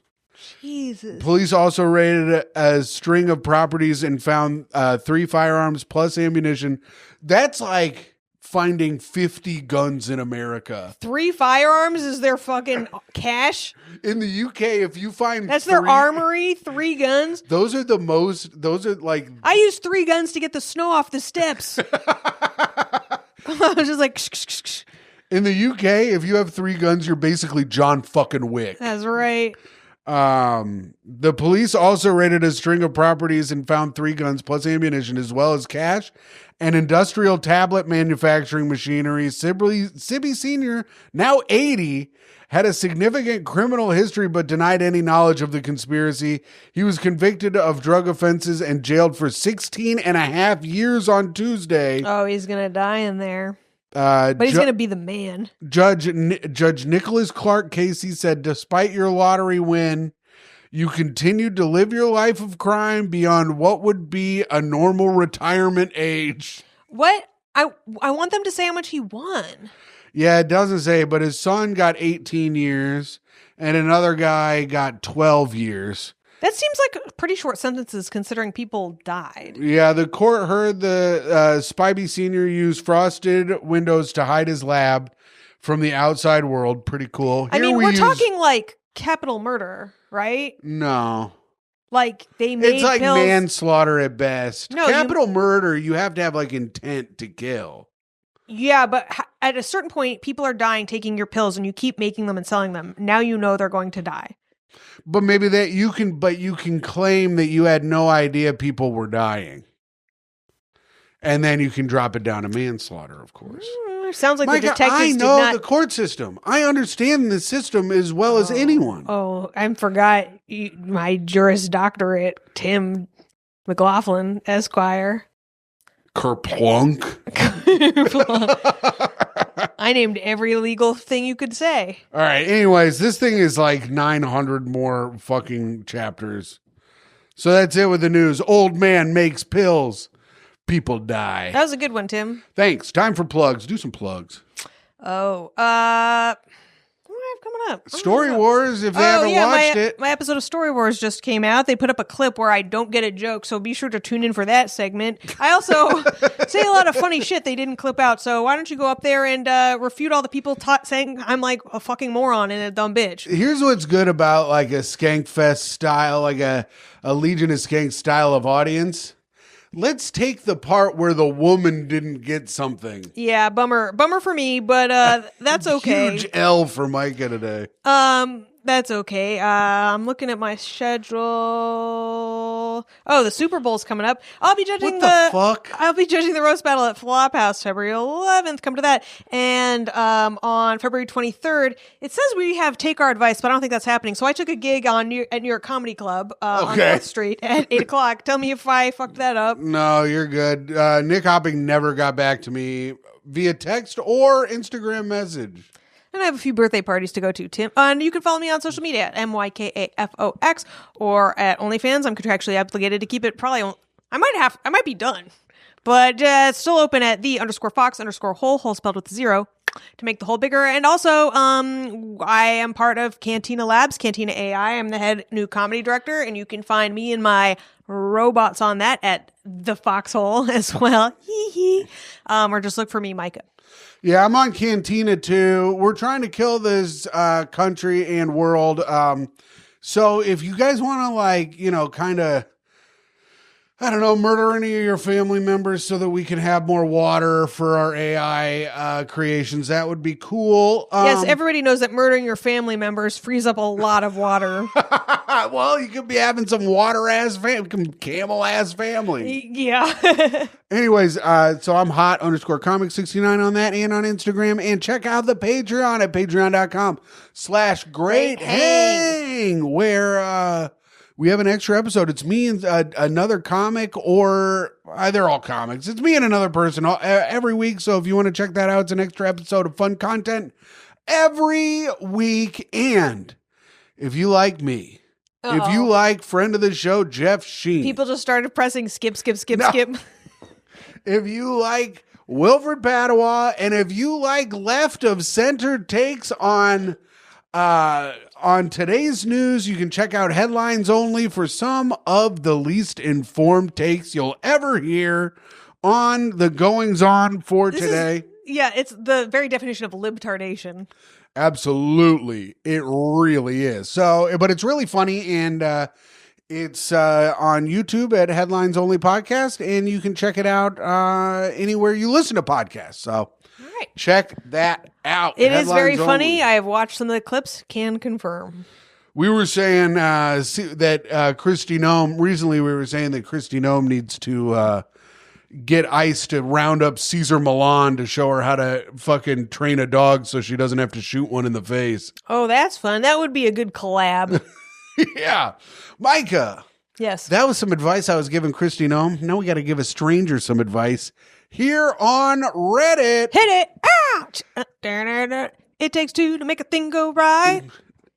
Jesus. Police also raided a string of properties and found 3 firearms plus ammunition. That's like finding 50 guns in America. 3 firearms is their fucking cash? In the UK, if you find That's their armory, 3 guns? Those are like... I used 3 guns to get the snow off the steps. I was just like... In the UK, if you have 3 guns, you're basically John fucking Wick. That's right. The police also raided a string of properties and found 3 guns plus ammunition, as well as cash and industrial tablet manufacturing machinery. Sibby Sr., now 80, had a significant criminal history but denied any knowledge of the conspiracy. He was convicted of drug offenses and jailed for 16 and a half years on Tuesday. Oh, he's going to die in there. But he's going to be the man. Judge Nicholas Clark Casey said, despite your lottery win, you continued to live your life of crime beyond what would be a normal retirement age. What? I want them to say how much he won. Yeah, it doesn't say, but his son got 18 years and another guy got 12 years. That seems like pretty short sentences considering people died. Yeah, the court heard the Spivey Sr. use frosted windows to hide his lab from the outside world. Pretty cool. I mean, we're talking like capital murder, right? No. Like they made It's like pills. manslaughter at best. No, capital murder, you have to have like intent to kill. Yeah, but at a certain point, people are dying taking your pills and you keep making them and selling them. Now you know they're going to die. But maybe that you can claim that you had no idea people were dying. And then you can drop it down to manslaughter, of course. Sounds like Myka, the detectives I did know not... the court system. I understand the system as well as anyone. Oh, I forgot my Juris Doctorate, Tim McLaughlin, Esquire. Kerplunk. I named every legal thing you could say. All right. Anyways, this thing is like 900 more fucking chapters. So that's it with the news. Old man makes pills. People die. That was a good one, Tim. Thanks. Time for plugs. Do some plugs. Oh, what do I have coming up? Story Wars, if they haven't watched it. My episode of Story Wars just came out. They put up a clip where I don't get a joke, so be sure to tune in for that segment. I also say a lot of funny shit they didn't clip out, so why don't you go up there and refute all the people saying I'm like a fucking moron and a dumb bitch. Here's what's good about like a Skankfest style, like a Legion of Skank style of audience. Let's take the part where the woman didn't get something. Yeah, bummer for me, but that's okay. Huge L for Myka today. That's okay. I'm looking at my schedule. Oh, the Super Bowl's coming up. I'll be judging What the fuck? I'll be judging the roast battle at Flophouse February 11th. Come to that. And on February 23rd, it says we have Take Our Advice, but I don't think that's happening. So I took a gig at New York Comedy Club on North Street at 8 o'clock. Tell me if I fucked that up. No, you're good. Nick Hopping never got back to me via text or Instagram message. And I have a few birthday parties to go to, Tim. And you can follow me on social media at MYKAFOX or at OnlyFans. I'm contractually obligated to keep it I might be done. But it's still open at _Fox_whole spelled with a 0 to make the hole bigger. And also, I am part of Cantina Labs, Cantina AI. I'm the head new comedy director, and you can find me and my robots on that at the Foxhole as well. Or just look for me, Myka. Yeah, I'm on Cantina too. We're trying to kill this country and world. So if you guys want to kind of, I don't know, murder any of your family members so that we can have more water for our AI creations, that would be cool. Yes, everybody knows that murdering your family members frees up a lot of water. Well, you could be having some camel-ass family. Yeah. Anyways, so I'm hot _comic69 on that and on Instagram. And check out the Patreon at patreon.com/greathang, where we have an extra episode. It's me and another comic, or they're all comics. It's me and another person every week. So if you want to check that out, it's an extra episode of fun content every week. And if you like me, if you like friend of the show, Jeff Sheen. People just started pressing skip. If you like Wilfred Padawa, and if you like left of center takes on today's news, you can check out Headlines Only for some of the least informed takes you'll ever hear on the goings on for today. It's the very definition of libtardation. Absolutely. It really is. So, but it's really funny, and It's on YouTube at Headlines Only Podcast, and you can check it out anywhere you listen to podcasts. So All right. check that out. It is very Headlines funny. Only. I have watched some of the clips. Can confirm. We were saying that Christy Nome, recently we were saying that Christy Nome needs to get Ice to round up Caesar Milan to show her how to fucking train a dog so she doesn't have to shoot one in the face. Oh, that's fun. That would be a good collab. Yeah. Myka, Yes. that was some advice I was giving Christy Nome. Now we got to give a stranger some advice here on Reddit. Hit it. Ouch. It takes two to make a thing go right.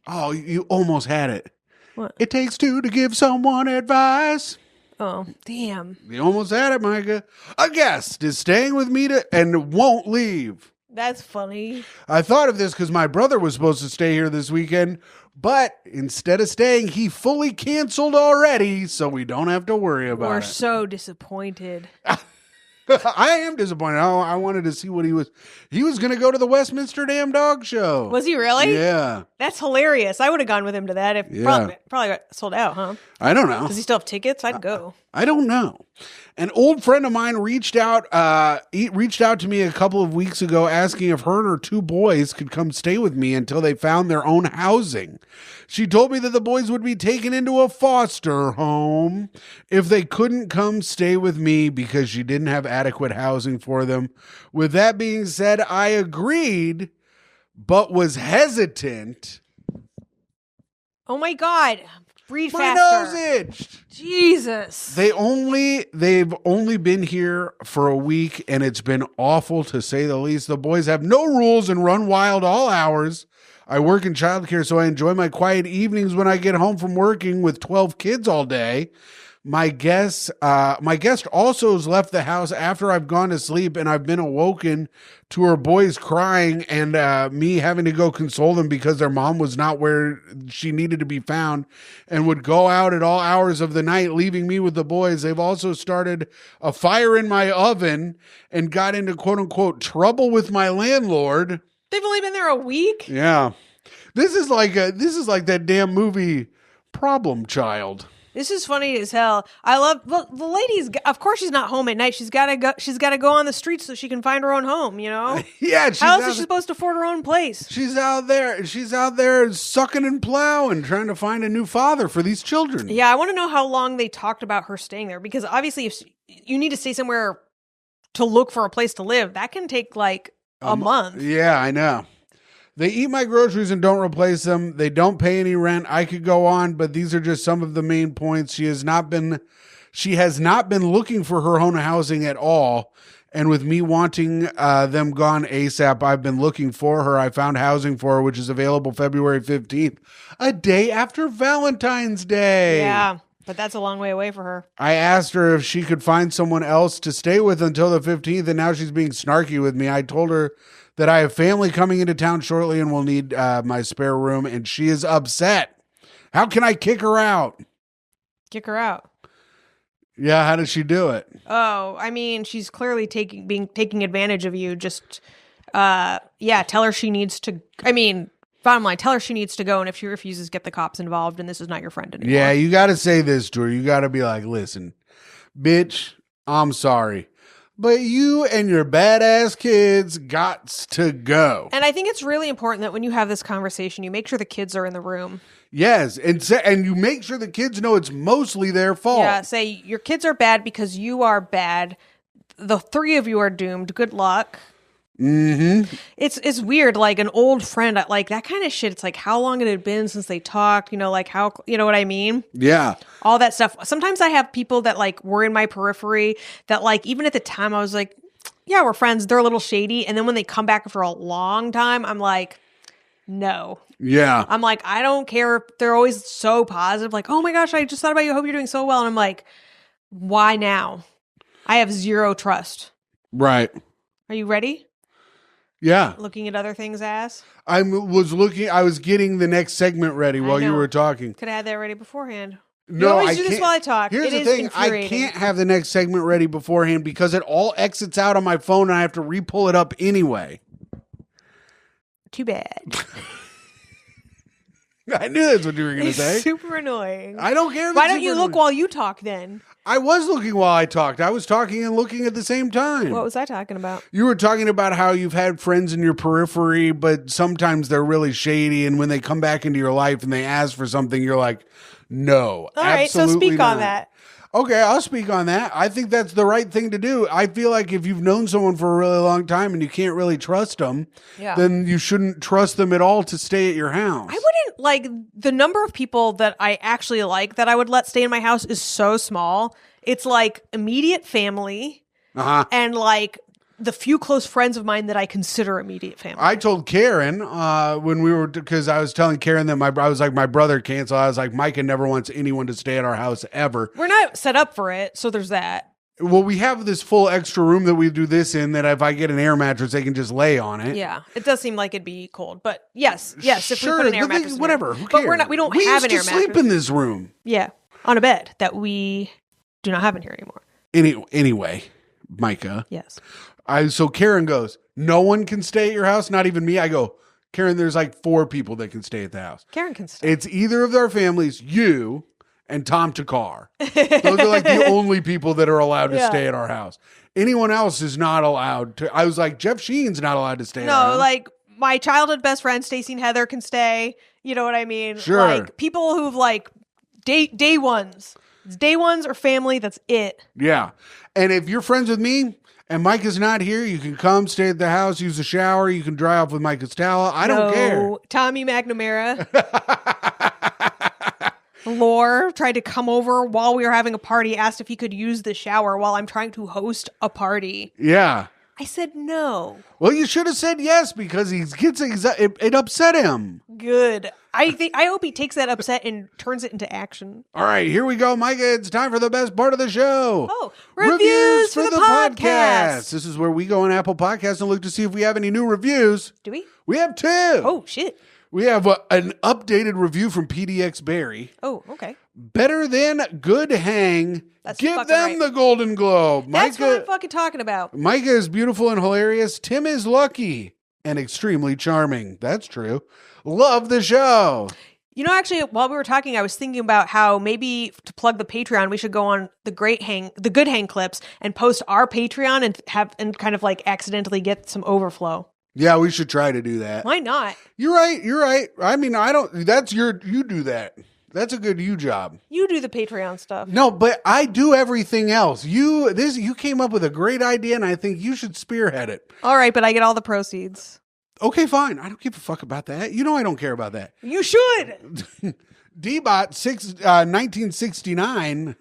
Oh, you almost had it. What? It takes two to give someone advice. Oh, damn. You almost had it, Myka. A guest is staying with me and won't leave. That's funny. I thought of this because my brother was supposed to stay here this weekend, but instead of staying, he fully canceled already, so we don't have to worry about We're it. so disappointed. I am disappointed. I wanted to see what he was. He was going to go to the Westminster Damn Dog Show. Was he really? Yeah. That's hilarious. I would have gone with him to that. Probably got sold out, huh? I don't know. Does he still have tickets? I'd go. I don't know. An old friend of mine reached out to me a couple of weeks ago asking if her and her two boys could come stay with me until they found their own housing. She told me that the boys would be taken into a foster home if they couldn't come stay with me because she didn't have adequate housing for them. With that being said, I agreed, but was hesitant. Oh my God. Breathe My faster. nose itched. Jesus. They've only been here for a week, and it's been awful to say the least. The boys have no rules and run wild all hours. I work in childcare, so I enjoy my quiet evenings when I get home from working with 12 kids all day. My guest also has left the house after I've gone to sleep, and I've been awoken to her boys crying and me having to go console them because their mom was not where she needed to be found and would go out at all hours of the night, leaving me with the boys. They've also started a fire in my oven and got into quote unquote trouble with my landlord. They've only been there a week? Yeah. This is like that damn movie Problem Child. This is funny as hell. I love the lady's. Of course, she's not home at night. She's got to go. She's got to go on the streets so she can find her own home. You know. Yeah. How else is she supposed to afford her own place? She's out there. She's out there sucking and plowing, trying to find a new father for these children. Yeah, I want to know how long they talked about her staying there because obviously, if you need to stay somewhere to look for a place to live, that can take like a month. Yeah, I know. They eat my groceries and don't replace them. They don't pay any rent. I could go on, but these are just some of the main points. She has not been looking for her own housing at all. And with me wanting them gone ASAP, I've been looking for her. I found housing for her, which is available February 15th, a day after Valentine's Day. Yeah, but that's a long way away for her. I asked her if she could find someone else to stay with until the 15th, and now she's being snarky with me. I told her that I have family coming into town shortly and will need my spare room, and she is upset. How can I kick her out? Kick her out. Yeah, how does she do it? Oh, I mean, she's clearly taking advantage of you. Just, tell her she needs to. I mean, bottom line, tell her she needs to go, and if she refuses, get the cops involved, and this is not your friend anymore. Yeah, you got to say this to her. You got to be like, listen, bitch, I'm sorry, but you and your badass kids got to go. And I think it's really important that when you have this conversation, you make sure the kids are in the room. Yes, and you make sure the kids know it's mostly their fault. Yeah, say your kids are bad because you are bad. The three of you are doomed. Good luck. Mm-hmm. It's weird, like an old friend, like that kind of shit. It's like how long it had been since they talked, like how, you know what I mean? Yeah. All that stuff. Sometimes I have people that like were in my periphery that like, even at the time I was like, yeah, we're friends. They're a little shady. And then when they come back after a long time, I'm like, no. Yeah. I'm like, I don't care. They're always so positive. Like, oh my gosh, I just thought about you. I hope you're doing so well. And I'm like, why now? I have zero trust. Right. Are you ready? Yeah. Looking at other things, ass? I was getting the next segment ready while you were talking. Could have had that ready beforehand. No, you always I do can't. this while I talk. Here's It the is thing. I infuriating. can't have the next segment ready beforehand because it all exits out on my phone and I have to re-pull it up anyway. Too bad. I knew that's what you were going to It's say. super annoying. I don't care. If Why it's don't you super look annoying. while you talk then? I was looking while I talked. I was talking and looking at the same time. What was I talking about? You were talking about how you've had friends in your periphery, but sometimes they're really shady. And when they come back into your life and they ask for something, you're like, no. All right, so absolutely speak not. on that. Okay, I'll speak on that. I think that's the right thing to do. I feel like if you've known someone for a really long time and you can't really trust them, Yeah. then you shouldn't trust them at all to stay at your house. I wouldn't like the number of people that I actually like that I would let stay in my house is so small. It's like immediate family Uh-huh. and like the few close friends of mine that I consider immediate family. I told Karen when we were, because I was telling Karen that I was like, my brother canceled. I was like, Myka never wants anyone to stay at our house ever. We're not set up for it, so there's that. Well, we have this full extra room that we do this in that if I get an air mattress, they can just lay on it. Yeah, it does seem like it'd be cold, but yes, if Sure, we put an air the thing- mattress, in whatever. there. Who But cares? we don't We have used an to air sleep mattress. in this room. Yeah, on a bed that we do not have in here anymore. Anyway, Myka. Yes. So Karen goes, no one can stay at your house, not even me. I go, Karen, there's like 4 people that can stay at the house. Karen can stay. It's either of their families, you and Tom Takar. Those are like the only people that are allowed to Yeah. stay at our house. Anyone else is not allowed to. I was like, Jeff Sheen's not allowed to stay at our No, house. like my childhood best friend Stacey and Heather can stay. You know what I mean? Sure. Like people who've like day ones. It's day ones or family. That's it. Yeah. And if you're friends with me and Mike is not here, you can come stay at the house, use the shower. You can dry off with Micah's towel. I don't care. Tommy McNamara. Lore tried to come over while we were having a party, asked if he could use the shower while I'm trying to host a party. Yeah. I said no. Well, you should have said yes because it upset him. Good. I hope he takes that upset and turns it into action. All right, here we go, Myka. It's time for the best part of the show. Oh, reviews for the podcast. This is where we go on Apple Podcasts and look to see if we have any new reviews. Do we? We have 2. Oh, shit. We have an updated review from PDX Barry. Oh, okay. Better than good hang. That's Give fucking them right. the Golden Globe. That's what I'm fucking talking about. Myka is beautiful and hilarious. Tim is lucky and extremely charming. That's true. Love the show. You know, actually, while we were talking, I was thinking about how maybe to plug the Patreon, we should go on the good hang clips and post our Patreon and kind of like accidentally get some overflow. Yeah, we should try to do that. Why not? You're right. I mean, you do that. That's a good you job. You do the Patreon stuff. No, but I do everything else. You came up with a great idea and I think you should spearhead it. All right, but I get all the proceeds. Okay, fine. I don't give a fuck about that. You know I don't care about that. You should. Dbot 1969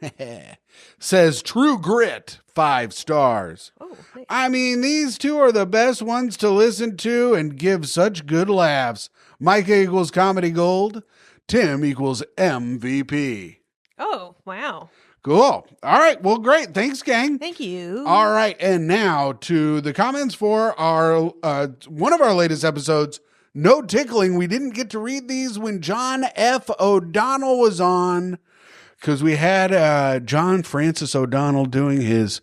says True Grit 5 stars. Oh, nice. I mean, these 2 are the best ones to listen to and give such good laughs. Myka equals comedy gold. Tim equals MVP. Oh, wow. Cool. All right. Well, great. Thanks, gang. Thank you. All right. And now to the comments for our one of our latest episodes. No tickling. We didn't get to read these when John F. O'Donnell was on because we had John Francis O'Donnell doing his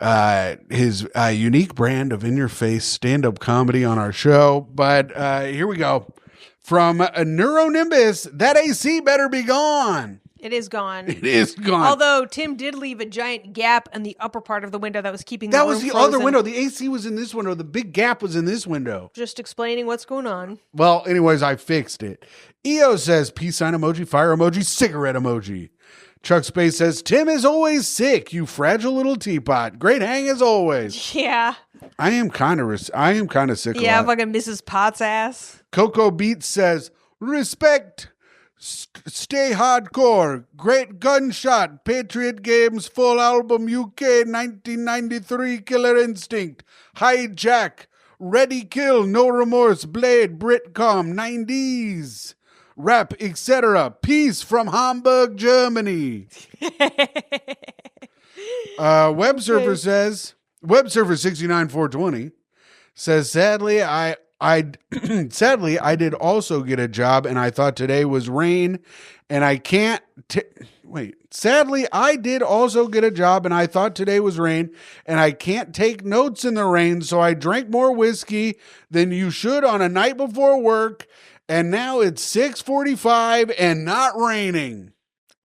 unique brand of in-your-face stand-up comedy on our show. But here we go. From a Neuronimbus, that AC better be gone. It is gone. It is gone. Although Tim did leave a giant gap in the upper part of the window that was keeping That the was room the frozen. other window. The AC was in this window. The big gap was in this window. Just explaining what's going on. Well, anyways, I fixed it. EO says peace sign emoji, fire emoji, cigarette emoji. Chuck Space says Tim is always sick, you fragile little teapot. Great hang as always. Yeah. I am kind of sick. Yeah, a lot. fucking Mrs. Potts ass. Coco Beats says respect. Stay hardcore. Great gunshot. Patriot Games full album UK 1993 Killer Instinct. Hijack. Ready Kill. No Remorse. Blade. Britcom. 90s. Rap, etc. Peace from Hamburg, Germany. Websurfer says, Websurfer 69420 says, sadly, I did also get a job and I thought today was rain and I can't sadly I did also get a job and I thought today was rain and I can't take notes in the rain, so I drank more whiskey than you should on a night before work And now it's 6:45 and not raining.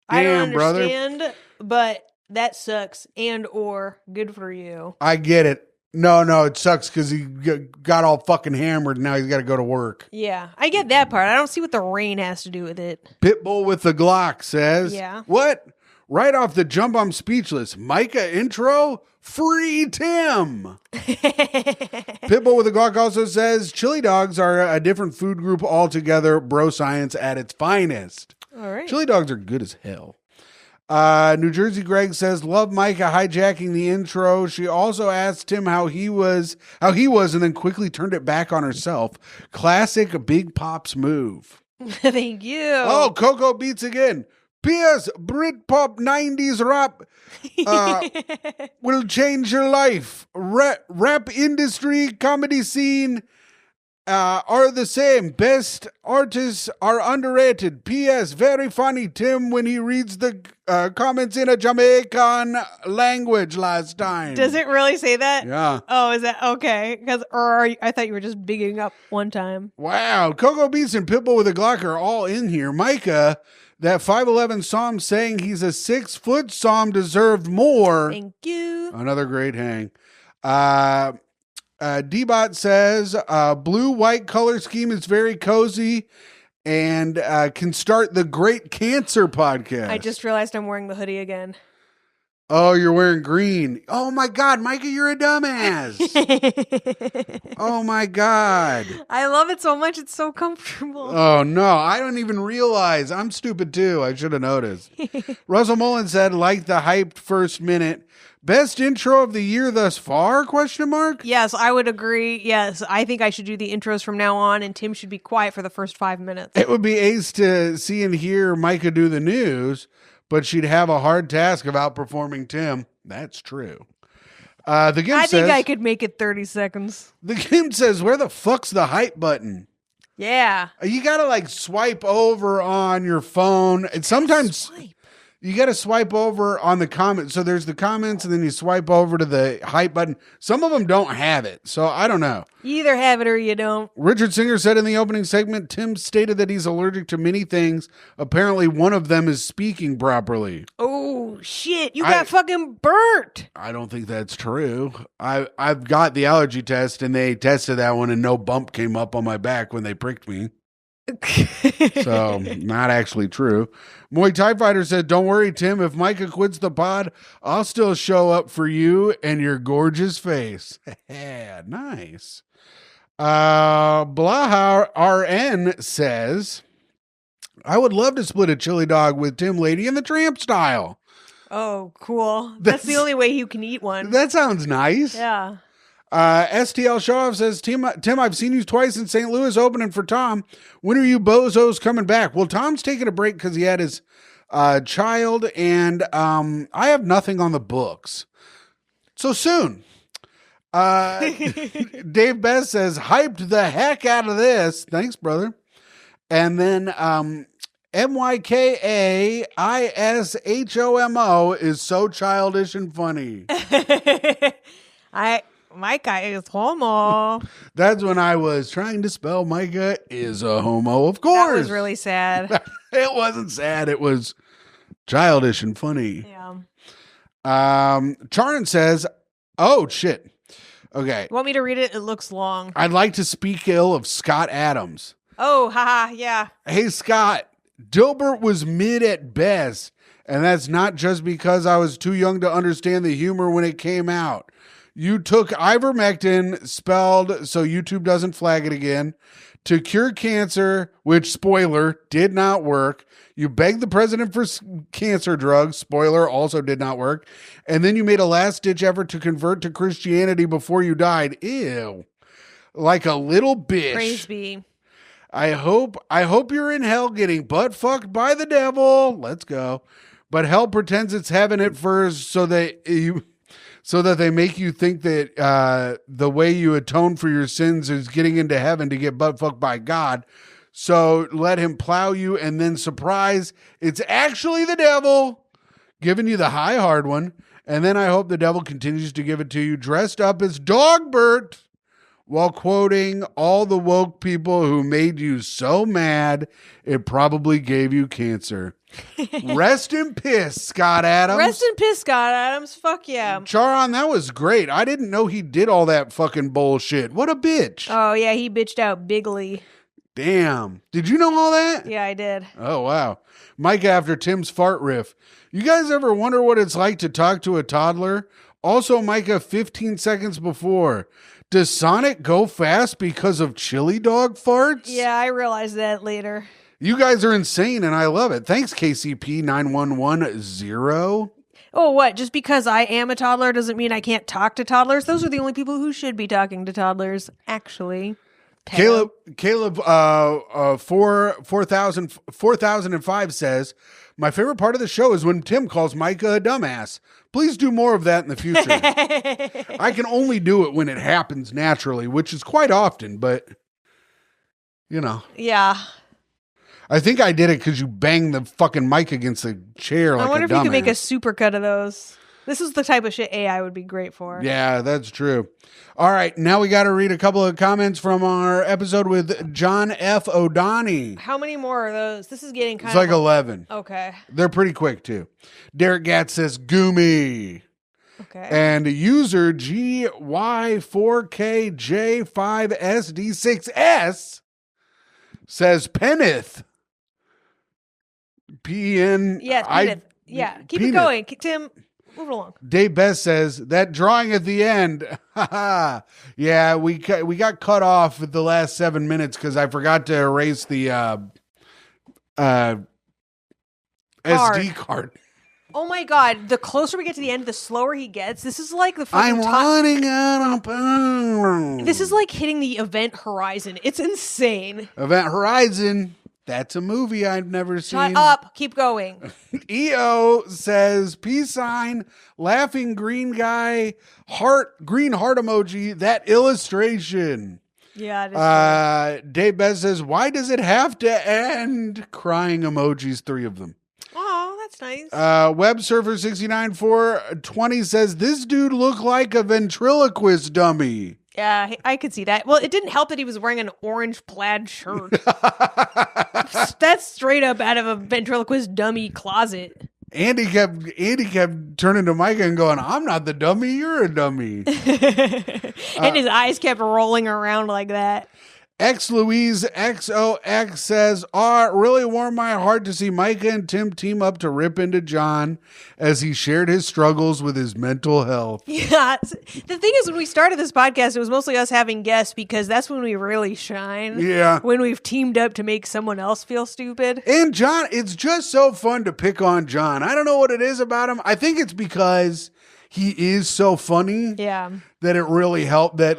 I don't Damn, brother. understand, but that sucks. And or good for you. I get it. No, it sucks because he got all fucking hammered and now he's got to go to work. Yeah, I get that part. I don't see what the rain has to do with it. Pitbull with the Glock says, Yeah. What? Right off the jump, I'm speechless. Myka intro? Free Tim. Pitbull with the Glock also says, chili dogs are a different food group altogether. Bro science at its finest. All right. Chili dogs are good as hell. New Jersey Greg says, love Myka hijacking the intro. She also asked him how he was, and then quickly turned it back on herself. Classic Big Pops move. Thank you. Oh, Coco beats again. P.S. Britpop 90s rap will change your life. Rap industry, comedy scene are the same. Best artists are underrated. P.S. Very funny, Tim, when he reads the comments in a Jamaican language last time. Does it really say that? Yeah. Oh, is that okay? I thought you were just bigging up one time. Wow. Coco Beats and Pitbull with a Glock are all in here. Myka, that 5'11" Psalm saying he's a 6-foot Psalm deserved more. Thank you. Another great hang. D-Bot says, blue-white color scheme is very cozy and can start the Great Cancer podcast. I just realized I'm wearing the hoodie again. Oh, you're wearing green. Oh, my God. Myka, you're a dumbass. Oh, my God. I love it so much. It's so comfortable. Oh, no. I don't even realize. I'm stupid, too. I should have noticed. Russell Mullen said, like the hyped first minute. Best intro of the year thus far? Question mark. Yes, I would agree. Yes, I think I should do the intros from now on, and Tim should be quiet for the first 5 minutes. It would be ace to see and hear Myka do the news, but she'd have a hard task of outperforming Tim. That's true. The Gimp I says, think I could make it 30 seconds. The Gimp says, where the fuck's the hype button? Yeah. You gotta like swipe over on your phone. And sometimes you got to swipe over on the comments. So there's the comments and then you swipe over to the hype button. Some of them don't have it. So I don't know. You either have it or you don't. Richard Singer said in the opening segment, Tim stated that he's allergic to many things. Apparently one of them is speaking properly. Oh, shit. You got fucking burnt. I don't think that's true. I've got the allergy test and they tested that one and no bump came up on my back when they pricked me. So not actually true. Muay Thai Fighter said, don't worry, Tim, if Myka quits the pod, I'll still show up for you and your gorgeous face. Nice. Blaha RN says, I would love to split a chili dog with Tim Lady in the Tramp style. Oh, cool. That's the only way you can eat one. That sounds nice. Yeah. STL Showoff says, Tim, I've seen you twice in St. Louis opening for Tom. When are you bozos coming back? Well, Tom's taking a break because he had his child, and I have nothing on the books. So soon. Dave Best says, hyped the heck out of this. Thanks, brother. And then MYKAISHOMO is so childish and funny. Myka is homo. That's when I was trying to spell Myka is a homo, of course. That was really sad. It wasn't sad. It was childish and funny. Yeah. Charon says, oh, shit. Okay. You want me to read it? It looks long. I'd like to speak ill of Scott Adams. Oh, haha, yeah. Hey, Scott, Dilbert was mid at best, and that's not just because I was too young to understand the humor when it came out. You took ivermectin, spelled so YouTube doesn't flag it again, to cure cancer, which, spoiler, did not work. You begged the president for cancer drugs, spoiler, also did not work. And then you made a last-ditch effort to convert to Christianity before you died. Ew. Like a little bitch. Praise be. I hope you're in hell getting butt fucked by the devil. Let's go. But hell pretends it's heaven at first so that they make you think that the way you atone for your sins is getting into heaven to get butt fucked by God. So let him plow you, and then surprise, it's actually the devil giving you the high hard one. And then I hope the devil continues to give it to you dressed up as Dogbert. while quoting all the woke people who made you so mad it probably gave you cancer. Rest in piss, Scott Adams. Rest in piss, Scott Adams. Fuck yeah. Charon, that was great. I didn't know he did all that fucking bullshit. What a bitch. Oh, yeah, he bitched out bigly. Damn. Did you know all that? Yeah, I did. Oh, wow. Myka after Tim's fart riff. You guys ever wonder what it's like to talk to a toddler? Also, Myka 15 seconds before. Does Sonic go fast because of chili dog farts? Yeah, I realized that later. You guys are insane and I love it. Thanks, KCP9110. Oh, what? Just because I am a toddler doesn't mean I can't talk to toddlers? Those are the only people who should be talking to toddlers, actually. Caleb 4005 says, my favorite part of the show is when Tim calls Myka a dumbass. Please do more of that in the future. I can only do it when it happens naturally, which is quite often, but you know. Yeah. I think I did it because you banged the fucking mic against the chair like a dumbass. I wonder if you could make a supercut of those. This is the type of shit AI would be great for. Yeah, that's true. All right, now we got to read a couple of comments from our episode with John F. O'Donnell. How many more are those? This is getting kind It's like 11. Okay. They're pretty quick, too. Derek Gatz says, Goomy. Okay. And user GY4KJ5SD6S says Penneth. P-E-N. Yes, Penneth. Yeah, keep it going. Tim, move along. Dave Best says, that drawing at the end. Yeah, we got cut off at the last 7 minutes because I forgot to erase the SD card. Oh my God. The closer we get to the end, the slower he gets. This is like the fucking running out of power. This is like hitting the event horizon. It's insane. Event Horizon. That's a movie I've never seen. Shut up. Keep going. EO says, peace sign, laughing green guy, green heart emoji, that illustration. Yeah, it is. Dave Bez says, why does it have to end? Crying emojis, 3 of them. Oh, that's nice. Web Surfer 69420 says, this dude looked like a ventriloquist dummy. Yeah, I could see that. Well, it didn't help that he was wearing an orange plaid shirt. That's straight up out of a ventriloquist dummy closet. Andy kept turning to Myka and going, I'm not the dummy, you're a dummy. And his eyes kept rolling around like that. X Louise XOX says, it really warmed my heart to see Myka and Tim team up to rip into John as he shared his struggles with his mental health. Yeah. The thing is, when we started this podcast, it was mostly us having guests because that's when we really shine. Yeah. When we've teamed up to make someone else feel stupid. And John, it's just so fun to pick on John. I don't know what it is about him. I think it's because he is so funny. Yeah. That it really helped that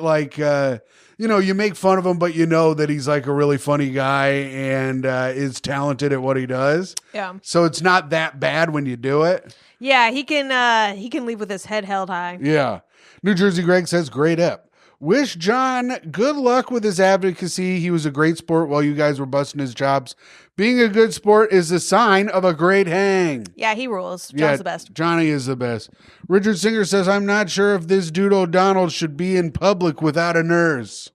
you make fun of him, but you know that he's like a really funny guy and is talented at what he does. Yeah. So it's not that bad when you do it. Yeah, he can leave with his head held high. Yeah. New Jersey Greg says, great ep. Wish John good luck with his advocacy. He was a great sport while you guys were busting his chops. Being a good sport is a sign of a great hang. Yeah, he rules. John's the best. Johnny is the best. Richard Singer says, I'm not sure if this dude O'Donnell should be in public without a nurse.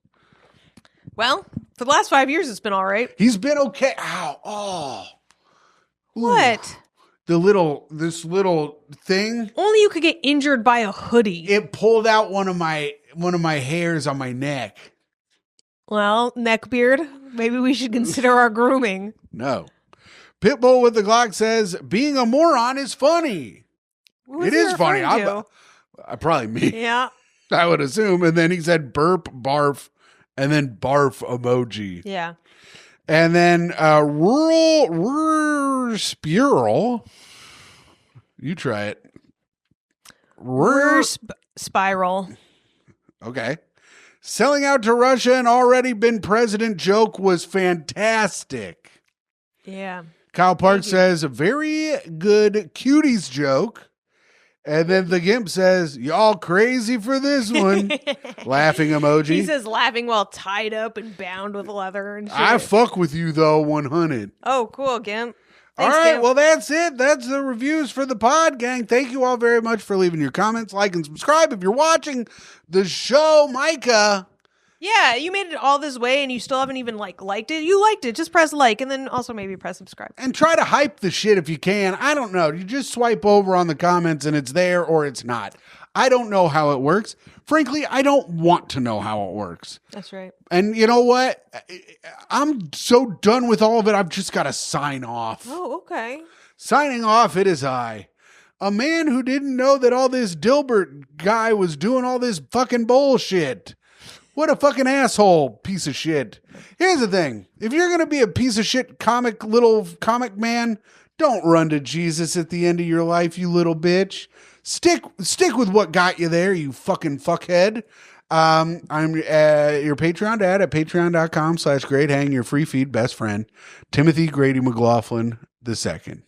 Well, for the last 5 years, it's been all right. He's been okay. Ow. Oh. Ooh. What? This little thing. Only you could get injured by a hoodie. It pulled out one of my hairs on my neck. Well, neckbeard, maybe we should consider our grooming. No. Pitbull with the Glock says, being a moron is funny. It is funny. I probably me. Yeah. I would assume. And then he said burp, barf, and then barf emoji. Yeah. And then rural spiral. You try it. Spiral. Okay. Selling out to Russia and already been president joke was fantastic. Yeah. Kyle Park says, very good cuties joke. And then the Gimp says, y'all crazy for this one. Laughing emoji. He says laughing while tied up and bound with leather and shit. I fuck with you though, 100. Oh, cool, Gimp. Thanks, all right, Gimp. Well, that's it. That's the reviews for the pod, gang. Thank you all very much for leaving your comments, like, and subscribe. If you're watching the show, Myka, Yeah, you made it all this way and you still haven't even liked it. You liked it. Just press like and then also maybe press subscribe. And try to hype the shit if you can. I don't know. You just swipe over on the comments and it's there or it's not. I don't know how it works. Frankly, I don't want to know how it works. That's right. And you know what? I'm so done with all of it. I've just got to sign off. Oh, okay. Signing off, it is I. A man who didn't know that all this Dilbert guy was doing all this fucking bullshit. What a fucking asshole piece of shit. Here's the thing. If you're going to be a piece of shit little comic man, don't run to Jesus at the end of your life, you little bitch. Stick with what got you there, you fucking fuckhead. I'm your Patreon dad at patreon.com/greathang, your free feed best friend, Timothy Grady McLaughlin II.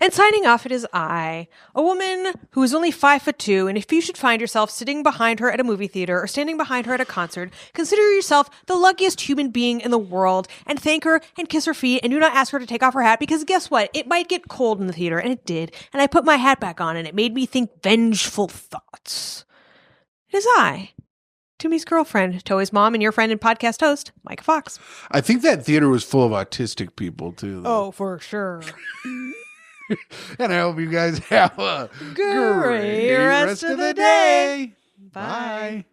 And signing off, it is I, a woman who is only 5'2", and if you should find yourself sitting behind her at a movie theater or standing behind her at a concert, consider yourself the luckiest human being in the world and thank her and kiss her feet and do not ask her to take off her hat because guess what? It might get cold in the theater, and it did, and I put my hat back on and it made me think vengeful thoughts. It is I, Timmy's girlfriend, Toei's mom, and your friend and podcast host, Myka Fox. I think that theater was full of autistic people too, though. Oh, for sure. And I hope you guys have a great rest of the day. Bye. Bye.